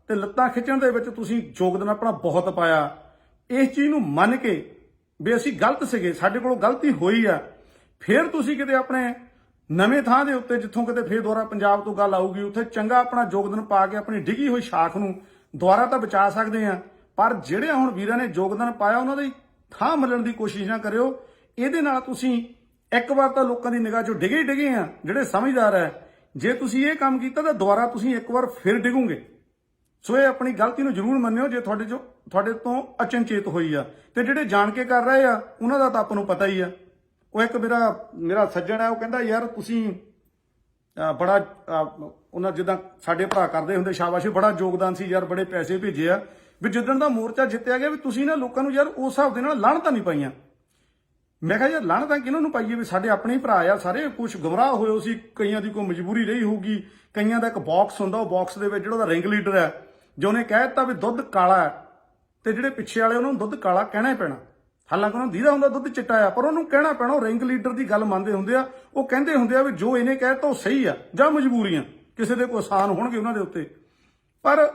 ਤੇ ਲੱਤਾਂ ਖਿੱਚਣ ਦੇ ਵਿੱਚ ਤੁਸੀਂ ਯੋਗਦਾਨ ਆਪਣਾ ਬਹੁਤ ਪਾਇਆ। ਇਸ ਚੀਜ਼ ਨੂੰ ਮੰਨ ਕੇ ਵੀ ਅਸੀਂ ਗਲਤ ਸੀਗੇ, ਸਾਡੇ ਕੋਲੋਂ ਗਲਤੀ ਹੋਈ ਆ, ਫਿਰ ਤੁਸੀਂ ਕਿਤੇ ਆਪਣੇ ਨਵੇਂ ਥਾਂ ਦੇ ਉੱਤੇ ਜਿੱਥੋਂ ਕਿਤੇ ਫੇਰ ਦੁਬਾਰਾ ਪੰਜਾਬ ਤੋਂ ਗੱਲ ਆਊਗੀ, ਉੱਥੇ ਚੰਗਾ ਆਪਣਾ ਯੋਗਦਾਨ ਪਾ ਕੇ ਆਪਣੀ ਡਿੱਗੀ ਹੋਈ ਸ਼ਾਖ ਨੂੰ ਦੁਬਾਰਾ ਤਾਂ ਬਚਾ ਸਕਦੇ ਆ। ਪਰ ਜਿਹੜੇ ਹੁਣ ਵੀਰਾਂ ਨੇ ਯੋਗਦਾਨ ਪਾਇਆ ਉਹਨਾਂ ਦੀ ਥਾਂ ਮੱਲਣ ਦੀ ਕੋਸ਼ਿਸ਼ ਨਾ ਕਰਿਓ। ਇਹਦੇ ਨਾਲ ਤੁਸੀਂ ਇੱਕ ਵਾਰ ਤਾਂ ਲੋਕਾਂ ਦੀ ਨਿਗਾਹ 'ਚੋਂ ਡਿਗੇ ਆ ਜਿਹੜੇ ਸਮਝਦਾਰ ਹੈ। ਜੇ ਤੁਸੀਂ ਇਹ ਕੰਮ ਕੀਤਾ ਤਾਂ ਦੁਬਾਰਾ ਤੁਸੀਂ ਇੱਕ ਵਾਰ ਫਿਰ ਡਿਗੋਗੇ। ਸੋ ਇਹ ਆਪਣੀ ਗਲਤੀ ਨੂੰ ਜ਼ਰੂਰ ਮੰਨਿਓ ਜੇ ਤੁਹਾਡੇ ਤੋਂ ਅਚਨਚੇਤ ਹੋਈ ਆ, ਤੇ ਜਿਹੜੇ ਜਾਣ ਕੇ ਕਰ ਰਹੇ ਆ ਉਹਨਾਂ ਦਾ ਤਾਂ ਆਪਾਂ ਨੂੰ ਪਤਾ ਹੀ ਆ। ਉਹ ਇੱਕ ਮੇਰਾ ਸੱਜਣ ਹੈ, ਉਹ ਕਹਿੰਦਾ ਯਾਰ ਤੁਸੀਂ ਬੜਾ ਉਹਨਾਂ ਜਿੱਦਾਂ ਸਾਡੇ ਭਰਾ ਕਰਦੇ ਹੁੰਦੇ ਸ਼ਾਬਾਸ਼, ਬੜਾ ਯੋਗਦਾਨ ਸੀ ਯਾਰ, ਬੜੇ ਪੈਸੇ ਭੇਜੇ ਆ, ਵੀ ਜਿੱਦਣ ਦਾ ਮੋਰਚਾ ਜਿੱਤਿਆ ਗਿਆ ਵੀ ਤੁਸੀਂ ਨਾ ਲੋਕਾਂ ਨੂੰ ਯਾਰ ਉਸ ਹਿਸਾਬ ਦੇ ਨਾਲ ਲਾਹਣਤਾਂ ਨਹੀਂ ਪਾਈਆਂ। ਮੈਂ ਕਿਹਾ ਯਾਰ ਲਾਹਣਤਾਂ ਕਿਹਨਾਂ ਨੂੰ ਪਾਈਏ, ਵੀ ਸਾਡੇ ਆਪਣੇ ਹੀ ਭਰਾ ਆ ਸਾਰੇ, ਕੁਝ ਗੁੰਮਰਾਹ ਹੋਏ ਸੀ, ਕਈਆਂ ਦੀ ਕੋਈ ਮਜਬੂਰੀ ਰਹੀ ਹੋਊਗੀ, ਕਈਆਂ ਦਾ ਇੱਕ ਬਾਕਸ ਹੁੰਦਾ, ਉਹ ਬਾਕਸ ਦੇ ਵਿੱਚ ਜਿਹੜਾ ਉਹਦਾ ਰਿੰਗ ਲੀਡਰ ਹੈ ਜੋ ਉਹਨੇ ਕਹਿ ਦਿੱਤਾ ਵੀ ਦੁੱਧ ਕਾਲਾ ਹੈ, ਤੇ ਜਿਹੜੇ ਪਿੱਛੇ ਵਾਲੇ ਉਹਨਾਂ ਨੂੰ ਦੁੱਧ ਕਾਲਾ ਕਹਿਣਾ ਹੀ ਪੈਣਾ, ਹਾਲਾਂਕਿ ਉਹਨਾਂ ਨੂੰ ਦੀਦਾ ਹੁੰਦਾ ਦੁੱਧ ਚਿੱਟਾ ਆ, ਪਰ ਉਹਨੂੰ ਕਹਿਣਾ ਪੈਣਾ। ਉਹ ਰਿੰਗ ਲੀਡਰ ਦੀ ਗੱਲ ਮੰਨਦੇ ਹੁੰਦੇ ਆ, ਉਹ ਕਹਿੰਦੇ ਹੁੰਦੇ ਆ ਵੀ ਜੋ ਇਹਨੇ ਕਹਿ ਦਿੱਤਾ ਉਹ ਸਹੀ ਆ, ਜਾਂ ਮਜਬੂਰੀਆਂ ਕਿਸੇ ਦੇ ਕੋਈ ਆਸਾਨ ਹੋਣਗੇ ਉਹਨਾਂ ਦੇ ਉੱਤੇ। ਪਰ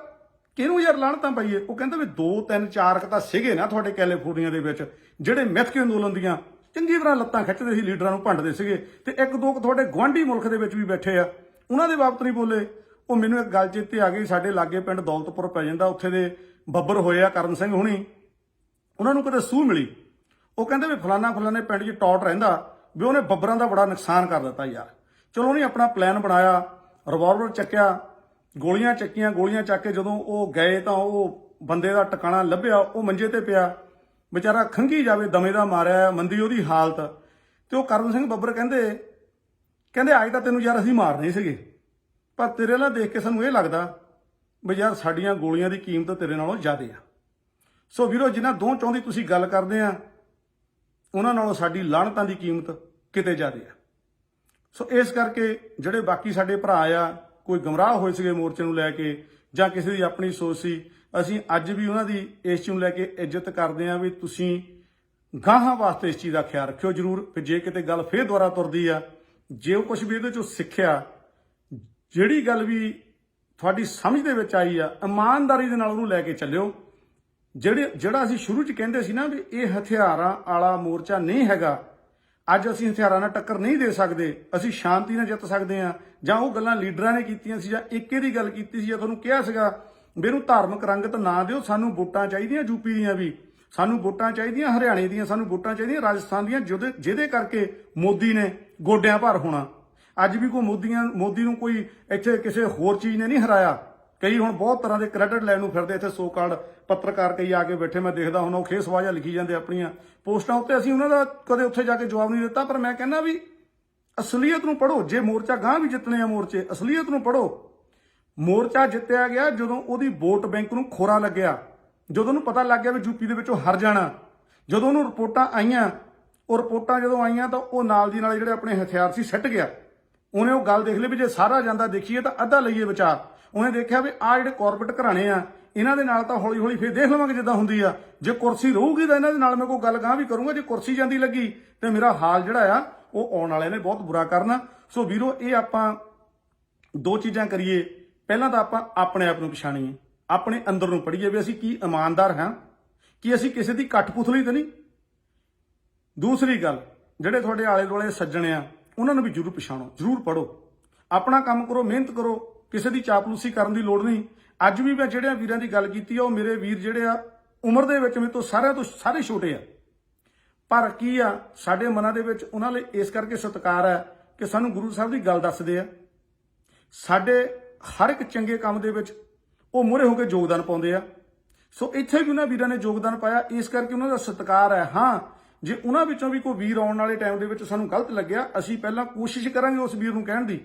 ਕਿਹਨੂੰ ਯਾਰ ਲਾਹਣਤਾਂ ਪਾਈਏ। ਉਹ ਕਹਿੰਦਾ ਵੀ 2 3 4 ਤਾਂ ਸੀਗੇ ਨਾ ਤੁਹਾਡੇ ਕੈਲੀਫੋਰਨੀਆ ਦੇ ਵਿੱਚ ਜਿਹੜੇ ਮਿੱਥ ਕੇ ਅੰਦੋਲਨ ਦੀਆਂ ਚੰਗੀ ਤਰ੍ਹਾਂ ਲੱਤਾਂ ਖਿੱਚਦੇ ਸੀ, ਲੀਡਰਾਂ ਨੂੰ ਭੰਡਦੇ ਸੀਗੇ, ਤੇ 1 2 ਤੁਹਾਡੇ ਗੁਆਂਢੀ ਮੁਲਕ ਦੇ ਵਿੱਚ ਵੀ ਬੈਠੇ ਆ, ਉਹਨਾਂ ਦੇ ਬਾਬਤ ਨਹੀਂ ਬੋਲੇ। ਉਹ ਮੈਨੂੰ ਇੱਕ ਗੱਲ ਚੇਤੇ ਆ ਗਈ, ਸਾਡੇ ਲਾਗੇ ਪਿੰਡ ਦੌਲਤਪੁਰ ਪੈ ਜਾਂਦਾ, ਉੱਥੇ ਦੇ ਬੱਬਰ ਹੋਏ ਆ ਕਰਨ ਸਿੰਘ ਹੁਣੀ, ਉਹਨਾਂ ਨੂੰ ਕਿਤੇ ਸੂਹ ਮਿਲੀ। ਉਹ ਕਹਿੰਦੇ ਵੀ ਫਲਾਣੇ ਪਿੰਡ 'ਚ ਟੌਟ ਰਹਿੰਦਾ ਵੀ ਉਹਨੇ ਬੱਬਰਾਂ ਦਾ ਬੜਾ ਨੁਕਸਾਨ ਕਰ ਦਿੱਤਾ ਯਾਰ। ਚਲੋ ਉਹਨੇ ਆਪਣਾ ਪਲਾਨ ਬਣਾਇਆ, ਰਿਵਾਲਵਰ ਚੱਕਿਆ, ਗੋਲੀਆਂ ਚੱਕੀਆਂ। ਗੋਲੀਆਂ ਚੱਕ ਕੇ ਜਦੋਂ ਉਹ ਗਏ ਤਾਂ ਉਹ ਬੰਦੇ ਦਾ ਟਿਕਾਣਾ ਲੱਭਿਆ, ਉਹ ਮੰਜੇ ਤੇ ਪਿਆ, ਵਿਚਾਰਾ ਖੰਘੀ ਜਾਵੇ, ਦਮੇ ਦਾ ਮਾਰਿਆ, ਮੰਦੀ ਉਹਦੀ ਹਾਲਤ। ਤੇ ਉਹ ਕਰਨ ਸਿੰਘ ਬੱਬਰ ਕਹਿੰਦੇ ਅੱਜ ਤਾਂ ਤੈਨੂੰ ਯਾਰ ਅਸੀਂ ਮਾਰਨੇ ਸੀਗੇ, ਪਰ ਤੇਰੇ ਨਾਲ ਦੇਖ ਕੇ ਸਾਨੂੰ ਇਹ ਲੱਗਦਾ ਵੀ ਯਾਰ ਸਾਡੀਆਂ ਗੋਲੀਆਂ ਦੀ ਕੀਮਤ ਤੇਰੇ ਨਾਲੋਂ ਜ਼ਿਆਦਾ ਆ। ਸੋ ਵੀਰੋ, ਜਿਨ੍ਹਾਂ ਦੋ ਚੌਂ ਦੀ ਤੁਸੀਂ ਗੱਲ ਕਰਦੇ ਆ, ਉਹਨਾਂ ਨਾਲੋਂ ਸਾਡੀ ਲਾਹਣਤਾਂ ਦੀ ਕੀਮਤ ਕਿਤੇ ਜ਼ਿਆਦਾ ਆ। ਸੋ ਇਸ ਕਰਕੇ ਜਿਹੜੇ ਬਾਕੀ ਸਾਡੇ ਭਰਾ ਆ, ਕੋਈ ਗਮਰਾਹ ਹੋਏ ਸੀਗੇ ਮੋਰਚੇ ਨੂੰ ਲੈ ਕੇ ਜਾਂ ਕਿਸੇ ਦੀ ਆਪਣੀ ਸੋਚ ਸੀ, ਅਸੀਂ ਅੱਜ ਵੀ ਉਹਨਾਂ ਦੀ ਇਸ ਚੀਜ਼ ਨੂੰ ਲੈ ਕੇ ਇੱਜ਼ਤ ਕਰਦੇ ਆ ਵੀ ਤੁਸੀਂ ਗਾਹਾਂ ਵਾਸਤੇ ਇਸ ਚੀਜ਼ ਦਾ ਖਿਆਲ ਰੱਖਿਓ ਜ਼ਰੂਰ। ਕਿ ਜੇ ਕਿਤੇ ਗੱਲ ਫੇਰ ਦੁਬਾਰਾ ਤੁਰਦੀ ਆ, ਜੇ ਉਹ ਕੁਝ ਵੀ ਇਹਦੇ ਚੋਂ ਸਿੱਖਿਆ, ਜਿਹੜੀ ਗੱਲ ਵੀ ਤੁਹਾਡੀ ਸਮਝ ਦੇ ਵਿੱਚ ਆਈ ਆ, ਇਮਾਨਦਾਰੀ ਦੇ ਨਾਲ ਉਹਨੂੰ ਲੈ ਕੇ ਚੱਲਿਓ। ਜਿਹੜਾ ਅਸੀਂ ਸ਼ੁਰੂ 'ਚ ਕਹਿੰਦੇ ਸੀ ਨਾ ਵੀ ਇਹ ਹਥਿਆਰਾਂ ਵਾਲਾ ਮੋਰਚਾ ਨਹੀਂ ਹੈਗਾ, ਅੱਜ ਅਸੀਂ ਹਥਿਆਰਾਂ ਨਾਲ ਟੱਕਰ ਨਹੀਂ ਦੇ ਸਕਦੇ, ਅਸੀਂ ਸ਼ਾਂਤੀ ਨਾਲ ਜਿੱਤ ਸਕਦੇ ਹਾਂ। ਜਾਂ ਉਹ ਗੱਲਾਂ ਲੀਡਰਾਂ ਨੇ ਕੀਤੀਆਂ ਸੀ, ਜਾਂ ਏਕੇ ਦੀ ਗੱਲ ਕੀਤੀ ਸੀ, ਜਾਂ ਤੁਹਾਨੂੰ ਕਿਹਾ ਸੀਗਾ ਵੀ ਇਹਨੂੰ ਧਾਰਮਿਕ ਰੰਗਤ ਨਾ ਦਿਓ, ਸਾਨੂੰ ਵੋਟਾਂ ਚਾਹੀਦੀਆਂ ਯੂਪੀ ਦੀਆਂ ਵੀ, ਸਾਨੂੰ ਵੋਟਾਂ ਚਾਹੀਦੀਆਂ ਹਰਿਆਣੇ ਦੀਆਂ, ਸਾਨੂੰ ਵੋਟਾਂ ਚਾਹੀਦੀਆਂ ਰਾਜਸਥਾਨ ਦੀਆਂ, ਜਿਹਦੇ ਕਰਕੇ ਮੋਦੀ ਨੇ ਗੋਡਿਆਂ ਭਾਰ ਹੋਣਾ। ਅੱਜ ਵੀ ਕੋਈ ਮੋਦੀ ਨੂੰ ਕੋਈ ਇੱਥੇ ਕਿਸੇ ਹੋਰ ਚੀਜ਼ ਨੇ ਨਹੀਂ ਹਰਾਇਆ। ਕਈ ਹੁਣ ਬਹੁਤ ਤਰ੍ਹਾਂ ਦੇ ਕ੍ਰੈਡਿਟ ਲੈਣ ਨੂੰ ਫਿਰਦੇ ਇੱਥੇ ਸੋ ਕਾਲਡ ਪੱਤਰਕਾਰ ਕਈ ਆ ਕੇ ਬੈਠੇ, ਮੈਂ ਦੇਖਦਾ ਹੁਣ ਉਹ ਖੇਸਵਾਜਾ ਲਿਖੀ ਜਾਂਦੇ ਆਪਣੀਆਂ ਪੋਸਟਾਂ ਉੱਤੇ। ਅਸੀਂ ਉਹਨਾਂ ਦਾ ਕਦੇ ਉੱਥੇ ਜਾ ਕੇ ਜਵਾਬ ਨਹੀਂ ਦਿੱਤਾ, ਪਰ ਮੈਂ ਕਹਿੰਦਾ ਵੀ ਅਸਲੀਅਤ ਨੂੰ ਪੜ੍ਹੋ। ਜੇ ਮੋਰਚਾ ਗਾਂ ਵੀ ਜਿੱਤਣੇ ਆ ਮੋਰਚੇ, ਅਸਲੀਅਤ ਨੂੰ ਪੜ੍ਹੋ। ਮੋਰਚਾ ਜਿੱਤਿਆ ਗਿਆ ਜਦੋਂ ਉਹਦੀ ਵੋਟ ਬੈਂਕ ਨੂੰ ਖੋਰਾ ਲੱਗਿਆ, ਜਦੋਂ ਉਹਨੂੰ ਪਤਾ ਲੱਗ ਗਿਆ ਵੀ ਯੂਪੀ ਦੇ ਵਿੱਚੋਂ ਹਾਰ ਜਾਣਾ, ਜਦੋਂ ਉਹਨੂੰ ਰਿਪੋਰਟਾਂ ਆਈਆਂ, ਉਹ ਰਿਪੋਰਟਾਂ ਜਦੋਂ ਆਈਆਂ ਤਾਂ ਉਹ ਨਾਲ ਦੀ ਨਾਲ ਜਿਹੜੇ ਆਪਣੇ ਹਥਿਆਰ ਸੀ ਸਿੱਟ ਗਿਆ। ਉਹਨੇ ਉਹ ਗੱਲ ਦੇਖ ਲਈ ਵੀ ਜੇ ਸਾਰਾ ਜਾਂਦਾ ਦੇਖੀਏ ਤਾਂ ਅੱਧਾ ਲਈਏ ਵਿਚਾਰ। ਉਹਨੇ ਦੇਖਿਆ ਵੀ ਆਹ ਜਿਹੜੇ ਕਾਰਪੋਰੇਟ ਘਰਾਣੇ ਆ, ਇਹਨਾਂ ਦੇ ਨਾਲ ਤਾਂ ਹੌਲੀ ਹੌਲੀ ਫੇਰ ਦੇਖ ਲਵਾਂਗੇ ਜਿੱਦਾਂ ਹੁੰਦੀ ਆ। ਜੇ ਕੁਰਸੀ ਰਹੂਗੀ ਤਾਂ ਇਹਨਾਂ ਦੇ ਨਾਲ ਮੈਂ ਕੋਈ ਗੱਲ ਗਾਂ ਵੀ ਕਰੂੰਗਾ, ਜੇ ਕੁਰਸੀ ਜਾਂਦੀ ਲੱਗੀ ਤੇ ਮੇਰਾ ਹਾਲ ਜਿਹੜਾ ਆ ਉਹ ਆਉਣ ਵਾਲੇ ਨੇ ਬਹੁਤ ਬੁਰਾ ਕਰਨਾ। ਸੋ ਵੀਰੋ, ਇਹ ਆਪਾਂ ਦੋ ਚੀਜ਼ਾਂ ਕਰੀਏ। ਪਹਿਲਾਂ ਤਾਂ ਆਪਾਂ ਆਪਣੇ ਆਪ ਨੂੰ ਪਛਾਣੀਏ, ਆਪਣੇ ਅੰਦਰ ਨੂੰ ਪੜ੍ਹੀਏ ਵੀ ਅਸੀਂ ਕੀ ਇਮਾਨਦਾਰ ਹਾਂ, ਕਿ ਅਸੀਂ ਕਿਸੇ ਦੀ ਕਠਪੁਤਲੀ ਤਾਂ ਨਹੀਂ। ਦੂਸਰੀ ਗੱਲ, ਜਿਹੜੇ ਤੁਹਾਡੇ ਆਲੇ ਦੁਆਲੇ ਸੱਜਣ ਆ, ਉਹਨਾਂ ਨੂੰ ਵੀ ਜ਼ਰੂਰ ਪਛਾਣੋ, ਜ਼ਰੂਰ ਪੜ੍ਹੋ, ਆਪਣਾ ਕੰਮ ਕਰੋ, ਮਿਹਨਤ ਕਰੋ, ਕਿਸੇ ਦੀ ਚਾਪਲੂਸੀ ਕਰਨ ਦੀ ਲੋੜ ਨਹੀਂ। ਅੱਜ ਵੀ ਮੈਂ ਜਿਹੜਿਆਂ ਵੀਰਾਂ ਦੀ ਗੱਲ ਕੀਤੀ ਆ, ਉਹ ਮੇਰੇ ਵੀਰ ਜਿਹੜੇ ਆ ਉਮਰ ਦੇ ਵਿੱਚ ਮੇਰੇ ਤੋਂ ਸਾਰੇ ਛੋਟੇ ਆ, ਪਰ ਕੀ ਆ ਸਾਡੇ ਮਨਾਂ ਦੇ ਵਿੱਚ ਉਹਨਾਂ ਲਈ ਇਸ ਕਰਕੇ ਸਤਿਕਾਰ ਹੈ ਕਿ ਸਾਨੂੰ ਗੁਰੂ ਸਾਹਿਬ ਦੀ ਗੱਲ ਦੱਸਦੇ ਆ। ਸਾਡੇ ਹਰ ਇੱਕ ਚੰਗੇ ਕੰਮ ਦੇ ਵਿੱਚ ਉਹ ਮੂਹਰੇ ਹੋ ਕੇ ਯੋਗਦਾਨ ਪਾਉਂਦੇ ਆ। ਸੋ ਇੱਥੇ ਵੀ ਉਹਨਾਂ ਵੀਰਾਂ ਨੇ ਯੋਗਦਾਨ ਪਾਇਆ, ਇਸ ਕਰਕੇ ਉਹਨਾਂ ਦਾ ਸਤਿਕਾਰ ਹੈ। ਹਾਂ, ਜੇ ਉਹਨਾਂ ਵਿੱਚੋਂ ਵੀ ਕੋਈ ਵੀਰ ਆਉਣ ਵਾਲੇ ਟਾਈਮ ਦੇ ਵਿੱਚ ਸਾਨੂੰ ਗਲਤ ਲੱਗਿਆ, ਅਸੀਂ ਪਹਿਲਾਂ ਕੋਸ਼ਿਸ਼ ਕਰਾਂਗੇ ਉਸ ਵੀਰ ਨੂੰ ਕਹਿਣ ਦੀ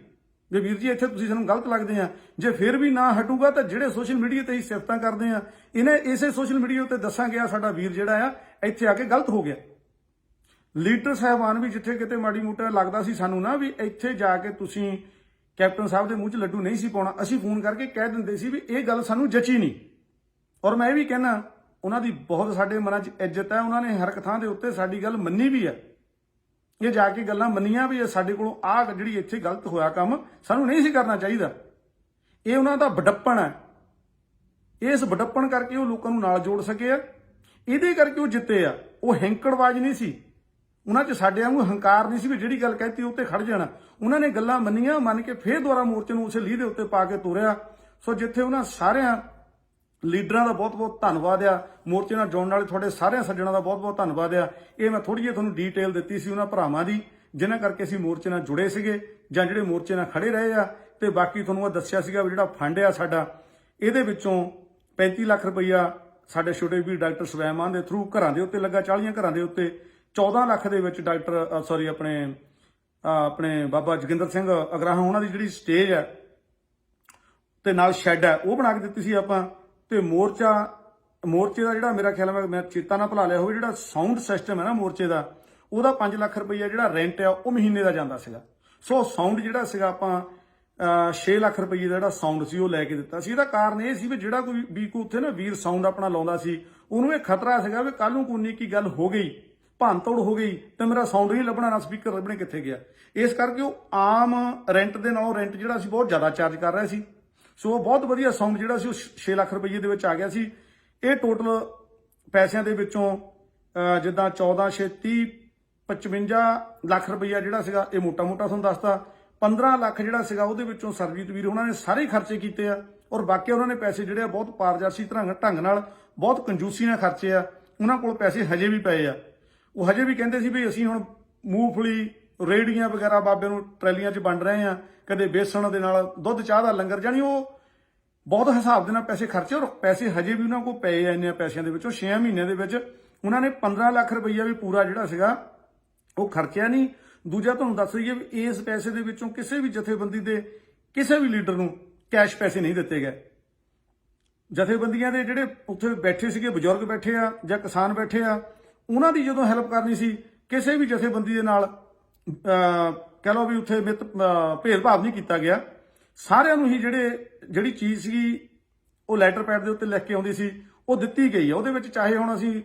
ਵੀ ਵੀਰ ਜੀ ਇੱਥੇ ਤੁਸੀਂ ਸਾਨੂੰ ਗਲਤ ਲੱਗਦੇ ਆ। ਜੇ ਫਿਰ ਵੀ ਨਾ ਹਟੂਗਾ ਤਾਂ ਜਿਹੜੇ ਸੋਸ਼ਲ ਮੀਡੀਆ ਤੇ ਹੀ ਸਿਫਤਾਂ ਕਰਦੇ ਆ, ਇਸੇ ਸੋਸ਼ਲ ਮੀਡੀਆ ਉੱਤੇ ਦੱਸਾਂਗੇ ਆ ਸਾਡਾ ਵੀਰ ਜਿਹੜਾ ਆ ਇੱਥੇ ਆ ਕੇ ਗਲਤ ਹੋ ਗਿਆ। ਲੀਡਰ ਸਾਹਿਬਾਨ ਵੀ ਜਿੱਥੇ ਕਿਤੇ ਮਾੜੀ ਮੋਟਾ ਲੱਗਦਾ ਸੀ ਸਾਨੂੰ ਨਾ ਵੀ ਇੱਥੇ ਜਾ ਕੇ ਤੁਸੀਂ ਕੈਪਟਨ ਸਾਹਿਬ ਦੇ ਮੂੰਹ 'ਚ ਲੱਡੂ ਨਹੀਂ ਸੀ ਪਾਉਣਾ, ਅਸੀਂ ਫੋਨ ਕਰਕੇ ਕਹਿ ਦਿੰਦੇ ਸੀ ਵੀ ਇਹ ਗੱਲ ਸਾਨੂੰ ਜਚੀ ਨਹੀਂ। ਔਰ ਮੈਂ ਇਹ ਵੀ ਕਹਿਣਾ, ਉਹਨਾਂ ਦੀ ਬਹੁਤ ਸਾਡੇ ਮਨਾਂ 'ਚ ਇੱਜ਼ਤ ਹੈ, ਉਹਨਾਂ ਨੇ ਹਰ ਇੱਕ ਥਾਂ ਦੇ ਉੱਤੇ ਸਾਡੀ ਗੱਲ ਮੰਨੀ ਵੀ ਹੈ। ਇਹ ਜਾ ਕੇ ਗੱਲਾਂ ਮੰਨੀਆਂ ਵੀ ਸਾਡੇ ਕੋਲੋਂ ਆਹ ਜਿਹੜੀ ਇੱਥੇ ਗਲਤ ਹੋਇਆ ਕੰਮ ਸਾਨੂੰ ਨਹੀਂ ਸੀ ਕਰਨਾ ਚਾਹੀਦਾ। ਇਹ ਉਹਨਾਂ ਦਾ ਵਡੱਪਣ ਹੈ। ਇਸ ਵਡੱਪਣ ਕਰਕੇ ਉਹ ਲੋਕਾਂ ਨੂੰ ਨਾਲ ਜੋੜ ਸਕੇ ਆ, ਇਹਦੇ ਕਰਕੇ ਉਹ ਜਿੱਤੇ ਆ। ਉਹ ਹੈਂਕੜਬਾਜ਼ ਨਹੀਂ ਸੀ, ਉਹਨਾਂ 'ਚ ਸਾਡੇ ਵਾਂਗੂ ਹੰਕਾਰ ਨਹੀਂ ਸੀ ਵੀ ਜਿਹੜੀ ਗੱਲ ਕਹਿਤੀ ਉੱਤੇ ਖੜ ਜਾਣਾ। ਉਹਨਾਂ ਨੇ ਗੱਲਾਂ ਮੰਨੀਆਂ, ਮੰਨ ਕੇ ਫੇਰ ਦੁਬਾਰਾ ਮੋਰਚੇ ਨੂੰ ਉਸੇ ਲੀਹ ਦੇ ਉੱਤੇ ਪਾ ਕੇ ਤੋਰਿਆ। ਸੋ ਜਿੱਥੇ ਉਹਨਾਂ ਸਾਰਿਆਂ ਲੀਡਰਾਂ ਦਾ ਬਹੁਤ ਬਹੁਤ ਧੰਨਵਾਦ ਆ, ਮੋਰਚੇ ਨਾਲ ਜੁੜਨ ਵਾਲੇ ਤੁਹਾਡੇ ਸਾਰਿਆਂ ਸੱਜਣਾਂ ਦਾ ਬਹੁਤ ਬਹੁਤ ਧੰਨਵਾਦ ਆ। ਇਹ ਮੈਂ ਥੋੜੀ ਜਿਹੀ ਤੁਹਾਨੂੰ ਡੀਟੇਲ ਦਿੱਤੀ ਸੀ ਉਹਨਾਂ ਭਰਾਵਾਂ ਦੀ ਜਿਨ੍ਹਾਂ ਕਰਕੇ ਅਸੀਂ ਮੋਰਚੇ ਨਾਲ ਜੁੜੇ ਸੀਗੇ ਜਾਂ ਜਿਹੜੇ ਮੋਰਚੇ ਨਾਲ ਖੜੇ ਰਹੇ ਆ। ਤੇ ਬਾਕੀ ਤੁਹਾਨੂੰ ਉਹ ਦੱਸਿਆ ਸੀਗਾ ਵੀ ਜਿਹੜਾ ਫੰਡ ਆ ਸਾਡਾ, ਇਹਦੇ ਵਿੱਚੋਂ 35 ਲੱਖ ਰੁਪਈਆ ਸਾਡੇ ਛੋਟੇ ਵੀਰ ਡਾਕਟਰ ਸਵੈਮਾਨ ਦੇ ਥਰੂ ਘਰਾਂ ਦੇ ਉੱਤੇ ਲੱਗਾ, 40 ਘਰਾਂ ਦੇ ਉੱਤੇ। 14 ਲੱਖ ਦੇ ਵਿੱਚ ਆਪਣੇ ਬਾਬਾ ਜੋਗਿੰਦਰ ਸਿੰਘ ਅਗਰਾਹਾਂ ਉਹਨਾਂ ਦੀ ਜਿਹੜੀ ਸਟੇਜ ਹੈ ਤੇ ਨਾਲ ਸ਼ੈੱਡ ਹੈ ਉਹ ਬਣਾ ਕੇ ਦਿੱਤੀ ਸੀ ਆਪਾਂ। ਤੇ ਮੋਰਚੇ ਦਾ ਜਿਹੜਾ ਮੇਰਾ ਖਿਆਲ ਮੈਂ ਚੇਤਾ ਨਾ ਭੁਲਾ ਲਿਆ ਹੋਵੇ, ਜਿਹੜਾ ਸਾਊਂਡ ਸਿਸਟਮ ਹੈ ਨਾ ਮੋਰਚੇ ਦਾ, ਉਹਦਾ 5 ਲੱਖ ਰੁਪਈਆ ਜਿਹੜਾ ਰੈਂਟ ਆ ਉਹ ਮਹੀਨੇ ਦਾ ਜਾਂਦਾ ਸੀਗਾ। ਸੋ ਸਾਊਂਡ ਜਿਹੜਾ ਸੀਗਾ ਆਪਾਂ 6 ਲੱਖ ਰੁਪਈਏ ਦਾ ਜਿਹੜਾ ਸਾਊਂਡ ਸੀ ਉਹ ਲੈ ਕੇ ਦਿੱਤਾ ਸੀ। ਇਹਦਾ ਕਾਰਨ ਇਹ ਸੀ ਵੀ ਜਿਹੜਾ ਕੋਈ ਉੱਥੇ ਨਾ ਵੀਰ ਸਾਊਂਡ ਆਪਣਾ ਲਾਉਂਦਾ ਸੀ, ਉਹਨੂੰ ਇਹ ਖਤਰਾ ਸੀਗਾ ਵੀ ਕੱਲ ਨੂੰ ਕੋਈ ਕੀ ਗੱਲ ਹੋ ਗਈ, ਭੰਨ ਤੋੜ ਹੋ ਗਈ ਤੇ ਮੇਰਾ ਸਾਊਂਡ ਨਹੀਂ ਲੱਭਣਾ, ਨਾ ਸਪੀਕਰ ਲੱਭਣੇ, ਕਿੱਥੇ ਗਿਆ। ਇਸ ਕਰਕੇ ਉਹ ਆਮ ਰੈਂਟ ਦੇ ਨਾਲੋਂ ਰੈਂਟ ਜਿਹੜਾ ਸੀ ਬਹੁਤ ਜ਼ਿਆਦਾ ਚਾਰਜ ਕਰ ਰਿਹਾ ਸੀ। ਸੋ ਉਹ ਬਹੁਤ ਵਧੀਆ ਸਾਊਂਡ ਜਿਹੜਾ ਸੀ ਉਹ 6 ਲੱਖ ਰੁਪਈਏ ਦੇ ਵਿੱਚ ਆ ਗਿਆ ਸੀ। ਇਹ ਟੋਟਲ ਪੈਸਿਆਂ ਦੇ ਵਿੱਚੋਂ ਜਿੱਦਾਂ 14 6 30 55 ਲੱਖ ਰੁਪਈਆ ਜਿਹੜਾ ਸੀਗਾ ਇਹ ਮੋਟਾ ਤੁਹਾਨੂੰ ਦੱਸਦਾ। 15 ਲੱਖ ਜਿਹੜਾ ਸੀਗਾ ਉਹਦੇ ਵਿੱਚੋਂ ਸਰਜੀਤ ਵੀਰ ਉਹਨਾਂ ਨੇ ਸਾਰੇ ਖਰਚੇ ਕੀਤੇ ਆ। ਔਰ ਬਾਕੀ ਉਹਨਾਂ ਨੇ ਪੈਸੇ ਜਿਹੜੇ ਆ ਬਹੁਤ ਪਾਰਦਰਸ਼ੀ ਢੰਗ ਨਾਲ ਬਹੁਤ ਕੰਜੂਸੀ ਨਾਲ ਖਰਚੇ ਆ। ਉਹਨਾਂ ਕੋਲ ਪੈਸੇ ਹਜੇ ਵੀ ਪਏ ਆ। ਉਹ ਹਜੇ ਵੀ ਕਹਿੰਦੇ ਸੀ ਵੀ ਅਸੀਂ ਹੁਣ ਮੂੰਗਫਲੀ ਰੇੜੀਆਂ ਵਗੈਰਾ ਬਾਬੇ ਨੂੰ ਟਰੈਲੀਆਂ 'ਚ ਵੰਡ ਰਹੇ ਆ, ਕਦੇ ਬੇਸਣ ਦੇ ਨਾਲ ਦੁੱਧ ਚਾਹ ਦਾ ਲੰਗਰ, ਜਾਣੀ ਉਹ ਬਹੁਤ ਹਿਸਾਬ ਦੇ ਨਾਲ ਪੈਸੇ ਖਰਚੇ। ਔਰ ਪੈਸੇ ਹਜੇ ਵੀ ਉਹਨਾਂ ਕੋਲ ਪਏ ਆ। ਇੰਨੇ ਪੈਸਿਆਂ ਦੇ ਵਿੱਚੋਂ 6 ਮਹੀਨਿਆਂ ਦੇ ਵਿੱਚ ਉਹਨਾਂ ਨੇ 15 ਲੱਖ ਰੁਪਈਆ ਵੀ ਪੂਰਾ ਜਿਹੜਾ ਸੀਗਾ ਉਹ ਖਰਚਿਆ ਨਹੀਂ। ਦੂਜਾ ਤੁਹਾਨੂੰ ਦੱਸ ਦਈਏ ਵੀ ਇਸ ਪੈਸੇ ਦੇ ਵਿੱਚੋਂ ਕਿਸੇ ਵੀ ਜਥੇਬੰਦੀ ਦੇ ਕਿਸੇ ਵੀ ਲੀਡਰ ਨੂੰ ਕੈਸ਼ ਪੈਸੇ ਨਹੀਂ ਦਿੱਤੇ ਗਏ। ਜਥੇਬੰਦੀਆਂ ਦੇ ਜਿਹੜੇ ਉੱਥੇ ਬੈਠੇ ਸੀਗੇ, ਬਜ਼ੁਰਗ ਬੈਠੇ ਆ ਜਾਂ ਕਿਸਾਨ ਬੈਠੇ ਆ, ਉਹਨਾਂ ਦੀ ਜਦੋਂ ਹੈਲਪ ਕਰਨੀ ਸੀ ਕਿਸੇ ਵੀ ਜਥੇਬੰਦੀ ਦੇ ਨਾਲ ਕਹਿ ਲਓ ਵੀ ਉੱਥੇ ਭੇਦਭਾਵ ਨਹੀਂ ਕੀਤਾ ਗਿਆ। ਸਾਰਿਆਂ ਨੂੰ ਹੀ ਜਿਹੜੀ ਚੀਜ਼ ਸੀਗੀ ਉਹ ਲੈਟਰ ਪੈਡ ਦੇ ਉੱਤੇ ਲਿਖ ਕੇ ਆਉਂਦੀ ਸੀ ਉਹ ਦਿੱਤੀ ਗਈ ਆ। ਉਹਦੇ ਵਿੱਚ ਚਾਹੇ ਹੁਣ ਅਸੀਂ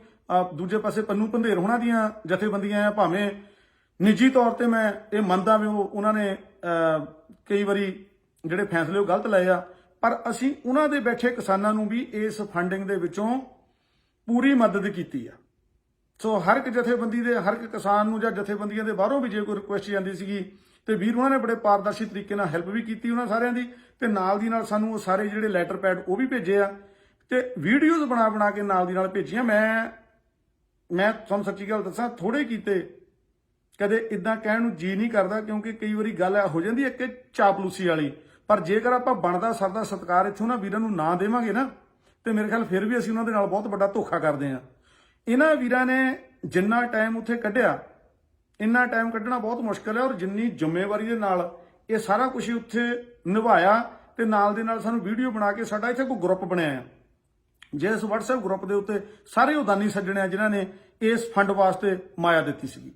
ਦੂਜੇ ਪਾਸੇ ਪੰਨੂ ਪੰਧੇਰ ਹੋਣਾ ਦੀਆਂ ਜਥੇਬੰਦੀਆਂ ਆ, ਭਾਵੇਂ ਨਿੱਜੀ ਤੌਰ ਤੇ ਮੈਂ ਇਹ ਮੰਨਦਾ ਵੀ ਉਹਨਾਂ ਨੇ ਕਈ ਵਾਰੀ ਜਿਹੜੇ ਫੈਸਲੇ ਉਹ ਗਲਤ ਲਏ ਆ, ਪਰ ਅਸੀਂ ਉਹਨਾਂ ਦੇ ਬੈਠੇ ਕਿਸਾਨਾਂ ਨੂੰ ਵੀ ਇਸ ਫੰਡਿੰਗ ਦੇ ਵਿੱਚੋਂ ਪੂਰੀ ਮਦਦ ਕੀਤੀ ਆ। ਸੋ ਹਰ ਇੱਕ ਜਥੇਬੰਦੀ ਦੇ ਹਰ ਇੱਕ ਕਿਸਾਨ ਨੂੰ ਜਾਂ ਜਥੇਬੰਦੀਆਂ ਦੇ ਬਾਹਰੋਂ ਵੀ ਜੇ ਕੋਈ ਰਿਕੁਐਸਟ ਜਾਂਦੀ ਸੀਗੀ ਤੇ ਵੀਰ ਉਹਨਾਂ ਨੇ ਬੜੇ ਪਾਰਦਰਸ਼ੀ ਤਰੀਕੇ ਨਾਲ ਹੈਲਪ ਵੀ ਕੀਤੀ ਉਹਨਾਂ ਸਾਰਿਆਂ ਦੀ, ਤੇ ਨਾਲ ਦੀ ਨਾਲ ਸਾਨੂੰ ਉਹ ਸਾਰੇ ਜਿਹੜੇ ਲੈਟਰ ਪੈਡ ਉਹ ਵੀ ਭੇਜੇ ਆ ਤੇ ਵੀਡੀਓਜ਼ ਬਣਾ ਕੇ ਨਾਲ ਦੀ ਨਾਲ ਭੇਜੀਆਂ। ਮੈਂ ਤੁਹਾਨੂੰ ਸੱਚੀ ਗੱਲ ਦੱਸਾਂ, ਥੋੜੇ ਕੀਤੇ, ਕਦੇ ਇਦਾਂ ਕਹਿਣ ਨੂੰ ਜੀ ਨਹੀਂ ਕਰਦਾ, ਕਿਉਂਕਿ ਕਈ ਵਾਰੀ ਗੱਲ ਹੋ ਜਾਂਦੀ ਹੈ ਕਿ ਚਾਪਲੂਸੀ ਵਾਲੀ। ਪਰ ਜੇਕਰ ਆਪਾਂ ਬਣਦਾ ਸਰਦਾ ਸਤਿਕਾਰ ਇੱਥੋਂ ਨਾ ਵੀਰਾਂ ਨੂੰ ਨਾ ਦੇਵਾਂਗੇ ਨਾ, ਤੇ ਮੇਰੇ ਖਿਆਲ ਫਿਰ ਵੀ ਅਸੀਂ ਉਹਨਾਂ ਦੇ ਨਾਲ ਬਹੁਤ ਵੱਡਾ ਧੋਖਾ ਕਰਦੇ ਹਾਂ। ਇਹਨਾਂ ਵੀਰਾਂ ਨੇ ਜਿੰਨਾ ਟਾਈਮ ਉੱਥੇ ਕੱਢਿਆ, ਇੰਨਾ ਟਾਈਮ ਕੱਢਣਾ ਬਹੁਤ ਮੁਸ਼ਕਲ ਹੈ। ਔਰ ਜਿੰਨੀ ਜ਼ਿੰਮੇਵਾਰੀ ਦੇ ਨਾਲ ਇਹ ਸਾਰਾ ਕੁਝ ਉੱਥੇ ਨਿਭਾਇਆ, ਤੇ ਨਾਲ ਦੇ ਨਾਲ ਸਾਨੂੰ ਵੀਡੀਓ ਬਣਾ ਕੇ ਸਾਡਾ ਇੱਥੇ ਕੋਈ ਗਰੁੱਪ ਬਣਿਆ ਆ, ਜਿਸ WhatsApp ਗਰੁੱਪ ਦੇ ਉੱਤੇ ਸਾਰੇ ਉਹ ਦਾਨੀ ਸੱਜਣੇ ਆ ਜਿਨ੍ਹਾਂ ਨੇ ਇਸ ਫੰਡ ਵਾਸਤੇ ਮਾਇਆ ਦਿੱਤੀ ਸੀਗੀ।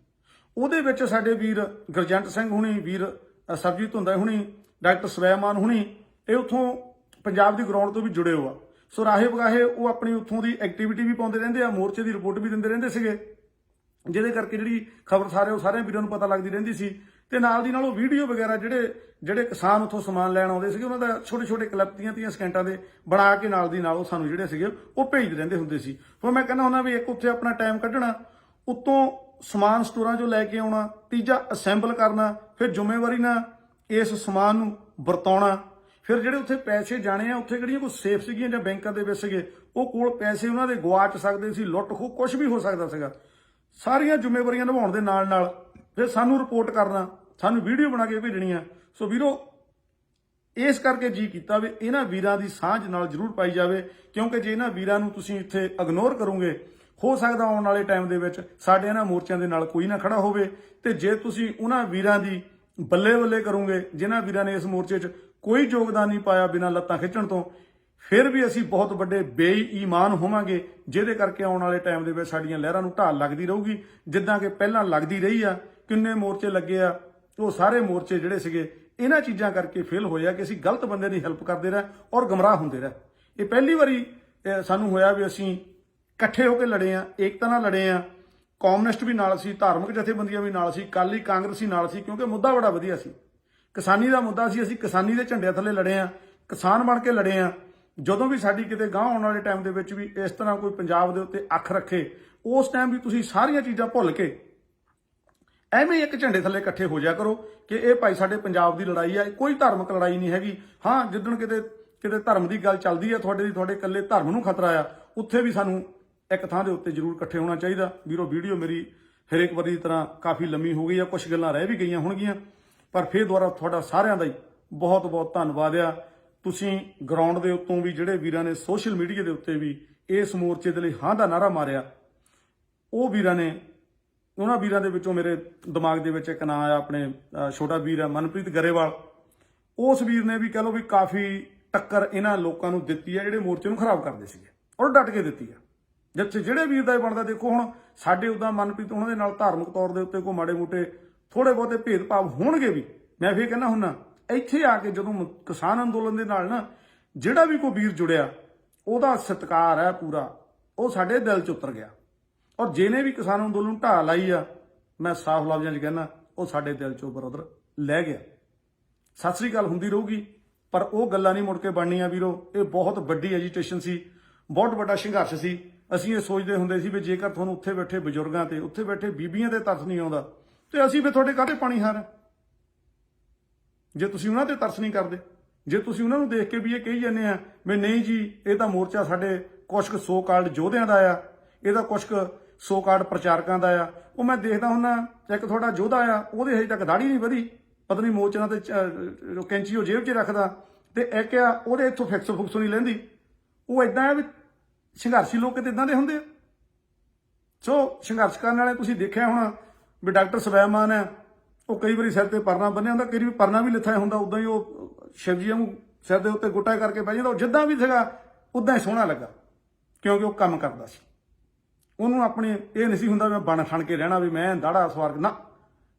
ਉਹਦੇ ਵਿੱਚ ਸਾਡੇ ਵੀਰ ਗੁਰਜੰਟ ਸਿੰਘ ਹੁਣੀ, ਵੀਰ ਸਰਬਜੀਤ ਧੁੰਦਾ ਹੁਣੀ, ਡਾਕਟਰ ਸਵੈਮਾਨ ਹੁਣੀ, ਇਹ ਉੱਥੋਂ ਪੰਜਾਬ ਦੀ ਗਰਾਊਂਡ ਤੋਂ ਵੀ ਜੁੜੇ ਹੋ ਆ। ਸੋ ਰਾਹੇ ਵਗਾਹੇ ਉਹ ਆਪਣੀ ਉੱਥੋਂ ਦੀ ਐਕਟੀਵਿਟੀ ਵੀ ਪਾਉਂਦੇ ਰਹਿੰਦੇ ਆ, ਮੋਰਚੇ ਦੀ ਰਿਪੋਰਟ ਵੀ ਦਿੰਦੇ ਰਹਿੰਦੇ ਸੀਗੇ, ਜਿਹਦੇ ਕਰਕੇ ਜਿਹੜੀ ਖਬਰ ਉਹ ਸਾਰਿਆਂ ਵੀਰਾਂ ਨੂੰ ਪਤਾ ਲੱਗਦੀ ਰਹਿੰਦੀ ਸੀ। ਤੇ ਨਾਲ ਦੀ ਨਾਲ ਉਹ ਵੀਡੀਓ ਵਗੈਰਾ ਜਿਹੜੇ ਕਿਸਾਨ ਉੱਥੋਂ ਸਮਾਨ ਲੈਣ ਆਉਂਦੇ ਸੀਗੇ ਉਹਨਾਂ ਦਾ ਛੋਟੇ ਕਲਿੱਪ 30 ਸਕਿੰਟਾਂ ਦੇ ਬਣਾ ਕੇ ਨਾਲ ਦੀ ਨਾਲ ਉਹ ਸਾਨੂੰ ਜਿਹੜੇ ਸੀਗੇ ਉਹ ਭੇਜਦੇ ਰਹਿੰਦੇ ਹੁੰਦੇ ਸੀ। ਫਿਰ ਮੈਂ ਕਹਿੰਦਾ ਹੁੰਦਾ ਵੀ ਇੱਕ ਉੱਥੇ ਆਪਣਾ ਟਾਈਮ ਕੱਢਣਾ, ਉੱਤੋਂ ਸਮਾਨ ਸਟੋਰਾਂ 'ਚੋਂ ਲੈ ਕੇ ਆਉਣਾ, ਤੀਜਾ ਅਸੈਂਬਲ ਕਰਨਾ, ਫਿਰ ਜ਼ਿੰਮੇਵਾਰੀ ਨਾਲ ਇਸ ਸਮਾਨ ਨੂੰ ਵਰਤਾਉਣਾ, ਫਿਰ ਜਿਹੜੇ ਉੱਥੇ ਪੈਸੇ ਜਾਣੇ ਆ ਉੱਥੇ ਕਿਹੜੀਆਂ ਕੋਈ ਸੇਫ ਸੀਗੀਆਂ ਜਾਂ ਬੈਂਕਾਂ ਦੇ ਵਿੱਚ ਸੀਗੇ, ਉਹ ਕੋਲ ਪੈਸੇ ਉਹਨਾਂ ਦੇ ਗਵਾਚ ਸਕਦੇ ਸੀ, ਲੁੱਟ ਖੋਹ ਕੁਝ ਵੀ ਹੋ ਸਕਦਾ ਸੀਗਾ। ਸਾਰੀਆਂ ਜ਼ਿੰਮੇਵਾਰੀਆਂ ਨਿਭਾਉਣ ਦੇ ਨਾਲ ਫਿਰ ਸਾਨੂੰ ਰਿਪੋਰਟ ਕਰਨਾ, ਸਾਨੂੰ ਵੀਡੀਓ ਬਣਾ ਕੇ ਭੇਜਣੀਆਂ। ਸੋ ਵੀਰੋ, ਇਸ ਕਰਕੇ ਜੀ ਕੀਤਾ ਵੀ ਇਹਨਾਂ ਵੀਰਾਂ ਦੀ ਸਾਂਝ ਨਾਲ ਜ਼ਰੂਰ ਪਾਈ ਜਾਵੇ, ਕਿਉਂਕਿ ਜੇ ਇਹਨਾਂ ਵੀਰਾਂ ਨੂੰ ਤੁਸੀਂ ਇੱਥੇ ਇਗਨੋਰ ਕਰੋਗੇ, ਹੋ ਸਕਦਾ ਆਉਣ ਵਾਲੇ ਟਾਈਮ ਦੇ ਵਿੱਚ ਸਾਡੇ ਇਹਨਾਂ ਮੋਰਚਿਆਂ ਦੇ ਨਾਲ ਕੋਈ ਨਾ ਖੜਾ ਹੋਵੇ। ਤੇ ਜੇ ਤੁਸੀਂ ਉਹਨਾਂ ਵੀਰਾਂ ਦੀ ਬੱਲੇ ਕਰੋਗੇ ਜਿਨ੍ਹਾਂ ਵੀਰਾਂ ਨੇ ਇਸ ਮੋਰਚੇ 'ਚ ਕੋਈ ਯੋਗਦਾਨ ਨਹੀਂ ਪਾਇਆ ਬਿਨਾਂ ਲੱਤਾਂ ਖਿੱਚਣ ਤੋਂ, ਫਿਰ ਵੀ ਅਸੀਂ ਬਹੁਤ ਵੱਡੇ ਬੇਈਮਾਨ ਹੋਵਾਂਗੇ, ਜਿਹਦੇ ਕਰਕੇ ਆਉਣ ਵਾਲੇ ਟਾਈਮ ਦੇ ਵਿੱਚ ਸਾਡੀਆਂ ਲਹਿਰਾਂ ਨੂੰ ਢਾਲ ਲੱਗਦੀ ਰਹੂਗੀ, ਜਿੱਦਾਂ ਕਿ ਪਹਿਲਾਂ ਲੱਗਦੀ ਰਹੀ ਆ। ਕਿੰਨੇ ਮੋਰਚੇ ਲੱਗੇ ਆ, ਉਹ ਸਾਰੇ ਮੋਰਚੇ ਜਿਹੜੇ ਸੀਗੇ ਇਹਨਾਂ ਚੀਜ਼ਾਂ ਕਰਕੇ ਫੇਲ ਹੋਏ ਆ ਕਿ ਅਸੀਂ ਗਲਤ ਬੰਦੇ ਦੀ ਹੈਲਪ ਕਰਦੇ ਰਹੇ ਔਰ ਗਮਰਾਹ ਹੁੰਦੇ ਰਹੇ। ਇਹ ਪਹਿਲੀ ਵਾਰੀ ਸਾਨੂੰ ਹੋਇਆ ਵੀ ਅਸੀਂ ਇਕੱਠੇ ਹੋ ਕੇ ਲੜੇ ਆ, ਏਕਤਾ ਨਾਲ ਲੜੇ ਆ। ਕਮਿਊਨਿਸਟ ਵੀ ਨਾਲ ਸੀ, ਧਾਰਮਿਕ ਜਥੇਬੰਦੀਆਂ ਵੀ ਨਾਲ ਸੀ, ਅਕਾਲੀ ਕਾਂਗਰਸੀ ਨਾਲ ਸੀ, ਕਿਉਂਕਿ ਮੁੱਦਾ ਬੜਾ ਵਧੀਆ ਸੀ, ਕਿਸਾਨੀ ਦਾ ਮੁੱਦਾ ਸੀ। ਅਸੀਂ ਕਿਸਾਨੀ ਦੇ ਝੰਡੇ ਥੱਲੇ ਲੜੇ ਆ, ਕਿਸਾਨ ਬਣ ਕੇ ਲੜੇ ਆ। ਜਦੋਂ ਵੀ ਸਾਡੀ ਕਿਤੇ ਗਾਂਹ ਆਉਣ ਵਾਲੇ ਟਾਈਮ ਦੇ ਵਿੱਚ ਵੀ ਇਸ ਤਰ੍ਹਾਂ ਕੋਈ ਪੰਜਾਬ ਦੇ ਉੱਤੇ ਅੱਖ ਰੱਖੇ, ਉਸ ਟਾਈਮ ਵੀ ਤੁਸੀਂ ਸਾਰੀਆਂ ਚੀਜ਼ਾਂ ਭੁੱਲ ਕੇ ਐਵੇਂ ਇੱਕ ਝੰਡੇ ਥੱਲੇ ਇਕੱਠੇ ਹੋ ਜਾ ਕਰੋ ਕਿ ਇਹ ਭਾਈ ਸਾਡੇ ਪੰਜਾਬ ਦੀ ਲੜਾਈ ਆ, ਕੋਈ ਧਾਰਮਿਕ ਲੜਾਈ ਨਹੀਂ ਹੈਗੀ। ਹਾਂ, ਜਿੱਦਣ ਕਿਤੇ ਧਰਮ ਦੀ ਗੱਲ ਚੱਲਦੀ ਆ, ਤੁਹਾਡੇ ਇਕੱਲੇ ਧਰਮ ਨੂੰ ਖਤਰਾ ਆ, ਉੱਥੇ ਵੀ ਸਾਨੂੰ ਇੱਕ ਥਾਂ ਦੇ ਉੱਤੇ ਜ਼ਰੂਰ ਇਕੱਠੇ ਹੋਣਾ ਚਾਹੀਦਾ। ਵੀਰੋ, ਵੀਡੀਓ ਮੇਰੀ ਹਰੇਕ ਵਾਰੀ ਦੀ ਤਰ੍ਹਾਂ ਕਾਫੀ ਲੰਮੀ ਹੋ ਗਈ ਆ, ਕੁਝ ਗੱਲਾਂ ਰਹਿ ਵੀ ਗਈਆਂ ਹੋਣਗੀਆਂ, ਪਰ ਫਿਰ ਦੁਬਾਰਾ ਤੁਹਾਡਾ ਸਾਰਿਆਂ ਦਾ ਹੀ ਬਹੁਤ ਧੰਨਵਾਦ ਆ। ਤੁਸੀਂ ਗਰਾਊਂਡ ਦੇ ਉੱਤੋਂ ਵੀ ਜਿਹੜੇ ਵੀਰਾਂ ਨੇ ਸੋਸ਼ਲ ਮੀਡੀਆ ਦੇ ਉੱਤੇ ਵੀ ਇਸ ਮੋਰਚੇ ਦੇ ਲਈ ਹਾਂ ਦਾ ਨਾਰਾ ਮਾਰਿਆ, ਉਹ ਵੀਰਾਂ ਨੇ, ਉਹਨਾਂ ਵੀਰਾਂ ਦੇ ਵਿੱਚੋਂ ਮੇਰੇ ਦਿਮਾਗ ਦੇ ਵਿੱਚ ਇੱਕ ਨਾਂ ਆਇਆ, ਆਪਣੇ ਛੋਟਾ ਵੀਰ ਆ ਮਨਪ੍ਰੀਤ ਗਰੇਵਾਲ। ਉਸ ਵੀਰ ਨੇ ਵੀ ਕਹਿ ਲਓ ਵੀ ਕਾਫੀ ਟੱਕਰ ਇਹਨਾਂ ਲੋਕਾਂ ਨੂੰ ਦਿੱਤੀ ਆ ਜਿਹੜੇ ਮੋਰਚੇ ਨੂੰ ਖਰਾਬ ਕਰਦੇ ਸੀਗੇ, ਔਰ ਡਟ ਕੇ ਦਿੱਤੀ ਆ। ਜਿੱਥੇ ਜਿਹੜੇ ਵੀਰ ਦਾ ਇਹ ਬਣਦਾ, ਦੇਖੋ ਹੁਣ ਸਾਡੇ ਉੱਦਾਂ ਮਨਪ੍ਰੀਤ ਉਹਨਾਂ ਦੇ ਨਾਲ ਧਾਰਮਿਕ ਤੌਰ ਦੇ ਉੱਤੇ ਕੋਈ ਮਾੜੇ ਮੋਟੇ ਥੋੜੇ ਬਹੁਤੇ ਭੇਦਭਾਵ ਹੋਣਗੇ ਵੀ, ਮੈਂ ਫਿਰ ਕਹਿੰਦਾ ਹੁੰਦਾ ਇੱਥੇ ਆ ਕੇ ਜਦੋਂ ਕਿਸਾਨ ਅੰਦੋਲਨ ਦੇ ਨਾਲ ਨਾ ਜਿਹੜਾ ਵੀ ਕੋਈ ਵੀਰ ਜੁੜਿਆ, ਉਹਦਾ ਸਤਿਕਾਰ ਹੈ ਪੂਰਾ, ਉਹ ਸਾਡੇ ਦਿਲ 'ਚ ਉਤਰ ਗਿਆ। ਔਰ ਜਿਹਨੇ ਵੀ ਕਿਸਾਨ ਅੰਦੋਲਨ ਨੂੰ ਢਾਹ ਲਾਈ ਆ, ਮੈਂ ਸਾਫ਼ ਲਫ਼ਜ਼ਾਂ 'ਚ ਕਹਿੰਦਾ ਉਹ ਸਾਡੇ ਦਿਲ 'ਚੋਂ ਬਰੋਦਰ ਲੈ ਗਿਆ। ਸਤਿ ਸ੍ਰੀ ਅਕਾਲ ਹੁੰਦੀ ਰਹੂਗੀ, ਪਰ ਉਹ ਗੱਲਾਂ ਨਹੀਂ ਮੁੜ ਕੇ ਬਣਨੀਆਂ ਵੀਰੋ। ਇਹ ਬਹੁਤ ਵੱਡੀ ਐਜੀਟੇਸ਼ਨ ਸੀ, ਬਹੁਤ ਵੱਡਾ ਸੰਘਰਸ਼ ਸੀ। ਅਸੀਂ ਇਹ ਸੋਚਦੇ ਹੁੰਦੇ ਸੀ ਵੀ ਜੇਕਰ ਤੁਹਾਨੂੰ ਉੱਥੇ ਬੈਠੇ ਬਜ਼ੁਰਗਾਂ ਤੇ, ਉੱਥੇ ਬੈਠੇ ਬੀਬੀਆਂ ਤੇ ਤਰਸ ਨਹੀਂ ਆਉਂਦਾ, ਤੇ ਅਸੀਂ ਵੀ ਤੁਹਾਡੇ ਕਾਹਤੇ ਪਾਣੀ ਹਾਰ, ਜੇ ਤੁਸੀਂ ਉਹਨਾਂ ਤੇ ਤਰਸ ਨਹੀਂ ਕਰਦੇ। ਜੇ ਤੁਸੀਂ ਉਹਨਾਂ ਨੂੰ ਦੇਖ ਕੇ ਵੀ ਇਹ ਕਹੀ ਜਾਂਦੇ ਆ ਵੀ ਨਹੀਂ ਜੀ ਇਹ ਤਾਂ ਮੋਰਚਾ ਸਾਡੇ ਕੁਛ ਕੁ ਸੋ ਕਾਲਡ ਯੋਧਿਆਂ ਦਾ ਆ, ਇਹਦਾ ਕੁਛ ਕੁ ਸੋ ਕਾਲਡ ਪ੍ਰਚਾਰਕਾਂ ਦਾ ਆ, ਉਹ ਮੈਂ ਦੇਖਦਾ ਹੁੰਦਾ ਇੱਕ ਤੁਹਾਡਾ ਯੋਧਾ ਆ ਉਹਦੇ ਹਜੇ ਤੱਕ ਦਾੜੀ ਨਹੀਂ ਵਧੀ, ਪਤਾ ਨਹੀਂ ਮੋਰਚਿਆਂ ਤੇ ਕੈਂਚੀ ਉਹ ਜੇਬ 'ਚ ਰੱਖਦਾ, ਤੇ ਇੱਕ ਆ ਉਹਦੇ ਇੱਥੋਂ ਫਿਕਸ ਫੁਕਸ ਨਹੀਂ ਲੈਂਦੀ। ਉਹ ਇਦਾਂ ਆ ਵੀ ਸੰਘਰਸ਼ੀ ਲੋਕ ਕਿਤੇ ਇਦਾਂ ਦੇ ਹੁੰਦੇ ਆ। ਸੋ ਸੰਘਰਸ਼ ਕਰਨ ਵਾਲੇ ਤੁਸੀਂ ਦੇਖਿਆ ਹੋਣਾ ਵੀ ਡਾਕਟਰ ਸਵੈਮਾਨ ਹੈ, ਉਹ ਕਈ ਵਾਰੀ ਸਿਰ ਤੇ ਪਰਨਾ ਬੰਨਿਆ ਹੁੰਦਾ, ਕਈ ਵਾਰੀ ਪਰਨਾ ਵੀ ਲਿੱਥਾ ਹੁੰਦਾ, ਉਦਾਂ ਹੀ ਉਹ ਸ਼ਿਵਜੀ ਨੂੰ ਸਿਰ ਦੇ ਉੱਤੇ ਗੁੱਟਾ ਕਰਕੇ ਬਹਿ ਜਾਂਦਾ। ਉਹ ਜਿੱਦਾਂ ਵੀ ਸੀਗਾ ਉਦਾਂ ਹੀ ਸੋਹਣਾ ਲੱਗਾ, ਕਿਉਂਕਿ ਉਹ ਕੰਮ ਕਰਦਾ ਸੀ। ਉਹਨੂੰ ਆਪਣੇ ਇਹ ਨਹੀਂ ਸੀ ਹੁੰਦਾ ਮੈਂ ਬਣ ਠਣ ਕੇ ਰਹਿਣਾ ਵੀ ਮੈਂ ਦਾੜਾ ਸਵਾਰ ਕੇ, ਨਾ,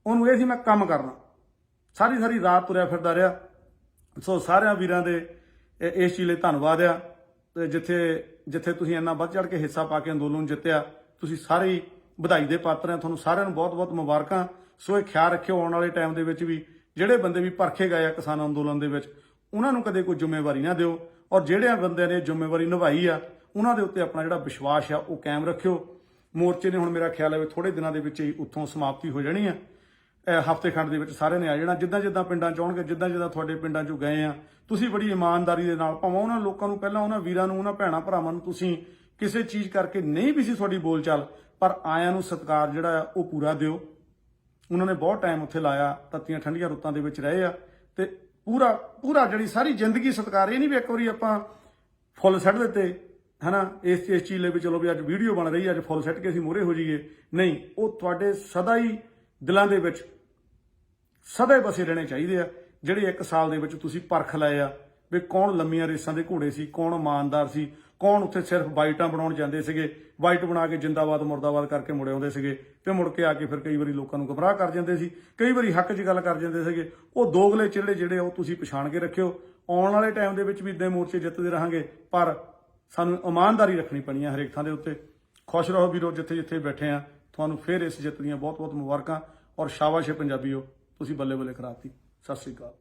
ਉਹਨੂੰ ਇਹ ਸੀ ਮੈਂ ਕੰਮ ਕਰਨਾ। ਸਾਰੀ ਸਾਰੀ ਰਾਤ ਤੁਰਿਆ ਫਿਰਦਾ ਰਿਹਾ। ਸੋ ਸਾਰਿਆਂ ਵੀਰਾਂ ਦੇ ਇਸ ਚੀਜ਼ ਲਈ ਧੰਨਵਾਦ ਆ, ਤੇ ਜਿੱਥੇ ਤੁਸੀਂ ਇੰਨਾ ਵੱਧ ਚੜ ਕੇ ਹਿੱਸਾ ਪਾ ਕੇ ਅੰਦੋਲਨ ਜਿੱਤਿਆ, ਤੁਸੀਂ ਸਾਰੇ ਹੀ ਵਧਾਈ ਦੇ ਪਾਤਰ ਆ। ਤੁਹਾਨੂੰ ਸਾਰਿਆਂ ਨੂੰ ਬਹੁਤ ਬਹੁਤ ਮੁਬਾਰਕਾਂ। ਸੋ ਇਹ ਖਿਆਲ ਰੱਖਿਓ ਆਉਣ ਵਾਲੇ ਟਾਈਮ ਦੇ ਵਿੱਚ ਵੀ ਜਿਹੜੇ ਬੰਦੇ ਵੀ ਪਰਖੇ ਗਏ ਆ ਕਿਸਾਨ ਅੰਦੋਲਨ ਦੇ ਵਿੱਚ, ਉਹਨਾਂ ਨੂੰ ਕਦੇ ਕੋਈ ਜ਼ਿੰਮੇਵਾਰੀ ਨਾ ਦਿਓ, ਔਰ ਜਿਹੜੇ ਬੰਦਿਆਂ ਨੇ ਜ਼ਿੰਮੇਵਾਰੀ ਨਿਭਾਈ ਆ ਉਹਨਾਂ ਦੇ ਉੱਤੇ ਆਪਣਾ ਜਿਹੜਾ ਵਿਸ਼ਵਾਸ ਆ ਉਹ ਕਾਇਮ ਰੱਖਿਓ। ਮੋਰਚੇ ਨੇ ਹੁਣ ਮੇਰਾ ਖਿਆਲ ਹੈ ਵੀ ਥੋੜੇ ਦਿਨਾਂ ਦੇ ਵਿੱਚ ਹੀ ਉੱਥੋਂ ਸਮਾਪਤੀ ਹੋ ਜਾਣੀ ਆ। ਹਫ਼ਤੇ ਖੰਡ ਦੇ ਵਿੱਚ ਸਾਰਿਆਂ ਨੇ ਆ ਜਾਣਾ। ਜਿੱਦਾਂ ਜਿੱਦਾਂ ਪਿੰਡਾਂ 'ਚ ਆਉਣਗੇ, ਜਿੱਦਾਂ ਜਿੱਦਾਂ ਤੁਹਾਡੇ ਪਿੰਡਾਂ 'ਚੋਂ ਗਏ ਆ, ਤੁਸੀਂ ਬੜੀ ਇਮਾਨਦਾਰੀ ਦੇ ਨਾਲ ਭਾਵੇਂ ਉਹਨਾਂ ਲੋਕਾਂ ਨੂੰ ਪਹਿਲਾਂ ਉਹਨਾਂ ਵੀਰਾਂ ਨੂੰ ਉਹਨਾਂ ਭੈਣਾਂ ਭਰਾਵਾਂ ਨੂੰ ਤੁਸੀਂ ਕਿਸੇ ਚੀਜ਼ ਕਰਕੇ ਨਹੀਂ ਵੀ ਸੀ ਤੁਹਾਡੀ ਬੋਲਚਾਲ, ਪਰ ਆਇਆਂ ਨੂੰ ਸਤਿਕਾਰ ਜਿਹੜਾ ਆ ਉਹ ਪੂਰਾ ਦਿਓ। ਉਹਨਾਂ ਨੇ ਬਹੁਤ ਟਾਈਮ ਉੱਥੇ ਲਾਇਆ, ਤੱਤੀਆਂ ਠੰਡੀਆਂ ਰੁੱਤਾਂ ਦੇ ਵਿੱਚ ਰਹੇ ਆ, ਤੇ ਪੂਰਾ ਜਿਹੜੀ ਸਾਰੀ ਜ਼ਿੰਦਗੀ ਸਤਿਕਾਰ। ਇਹ ਨਹੀਂ ਵੀ ਇੱਕ ਵਾਰੀ ਆਪਾਂ ਫੁੱਲ ਸੱਟ ਦਿੱਤੇ ਹੈ ਨਾ ਇਸ ਚੀਜ਼ ਲਈ ਵੀ ਚਲੋ ਵੀ ਅੱਜ ਵੀਡੀਓ ਬਣ ਰਹੀ ਹੈ ਅੱਜ ਫੁੱਲ ਸੱਟ ਕੇ ਅਸੀਂ ਮੂਹਰੇ ਹੋ ਜਾਈਏ, ਨਹੀਂ, ਉਹ ਤੁਹਾਡੇ ਸਦਾ ਹੀ ਦਿਲਾਂ ਦੇ ਵਿੱਚ ਸਦਾ ਹੀ ਬਸੇ ਰਹਿਣੇ ਚਾਹੀਦੇ ਆ। ਜਿਹੜੇ 1 ਸਾਲ ਦੇ ਵਿੱਚ ਤੁਸੀਂ ਪਰਖ ਲਏ ਆ ਵੀ ਕੌਣ ਲੰਮੀਆਂ ਰੇਸਾਂ ਦੇ ਘੋੜੇ ਸੀ, ਕੌਣ ਇਮਾਨਦਾਰ ਸੀ, ਕੌਣ ਉੱਥੇ ਸਿਰਫ ਵਾਈਟਾਂ ਬਣਾਉਣ ਜਾਂਦੇ ਸੀਗੇ, ਵਾਈਟ ਬਣਾ ਕੇ ਜਿੰਦਾਬਾਦ ਮੁਰਦਾਬਾਦ ਕਰਕੇ ਮੁੜੇ ਆਉਂਦੇ ਸੀਗੇ, ਤੇ ਮੁੜ ਕੇ ਆ ਕੇ ਫਿਰ ਕਈ ਵਾਰੀ ਲੋਕਾਂ ਨੂੰ ਗੁੰਮਰਾਹ ਕਰ ਜਾਂਦੇ ਸੀ, ਕਈ ਵਾਰੀ ਹੱਕ 'ਚ ਗੱਲ ਕਰ ਜਾਂਦੇ ਸੀਗੇ। ਉਹ ਦੋਗਲੇ ਚਿਹੜੇ ਜਿਹੜੇ ਉਹ ਤੁਸੀਂ ਪਛਾਣ ਕੇ ਰੱਖਿਓ। ਆਉਣ ਵਾਲੇ ਟਾਈਮ ਦੇ ਵਿੱਚ ਵੀ ਇਦਾਂ ਮੋਰਚੇ ਜਿੱਤਦੇ ਰਹਾਂਗੇ, ਪਰ ਸਾਨੂੰ ਇਮਾਨਦਾਰੀ ਰੱਖਣੀ ਪੈਣੀ ਹੈ ਹਰੇਕ ਥਾਂ ਦੇ ਉੱਤੇ। ਖੁਸ਼ ਰਹੋ ਵੀਰੋ, ਜਿੱਥੇ ਜਿੱਥੇ ਬੈਠੇ ਆ। ਤੁਹਾਨੂੰ ਫਿਰ ਇਸ ਜਿੱਤ ਦੀਆਂ ਬਹੁਤ ਬਹੁਤ ਮੁਬਾਰਕਾਂ, ਔਰ ਸ਼ਾਬਾਸ਼ ਹੈ ਪੰਜਾਬੀਓ, ਤੁਸੀਂ ਬੱਲੇ ਬੱਲੇ ਕਰਾਤੀ। ਸਤਿ ਸ੍ਰੀ ਅਕਾਲ।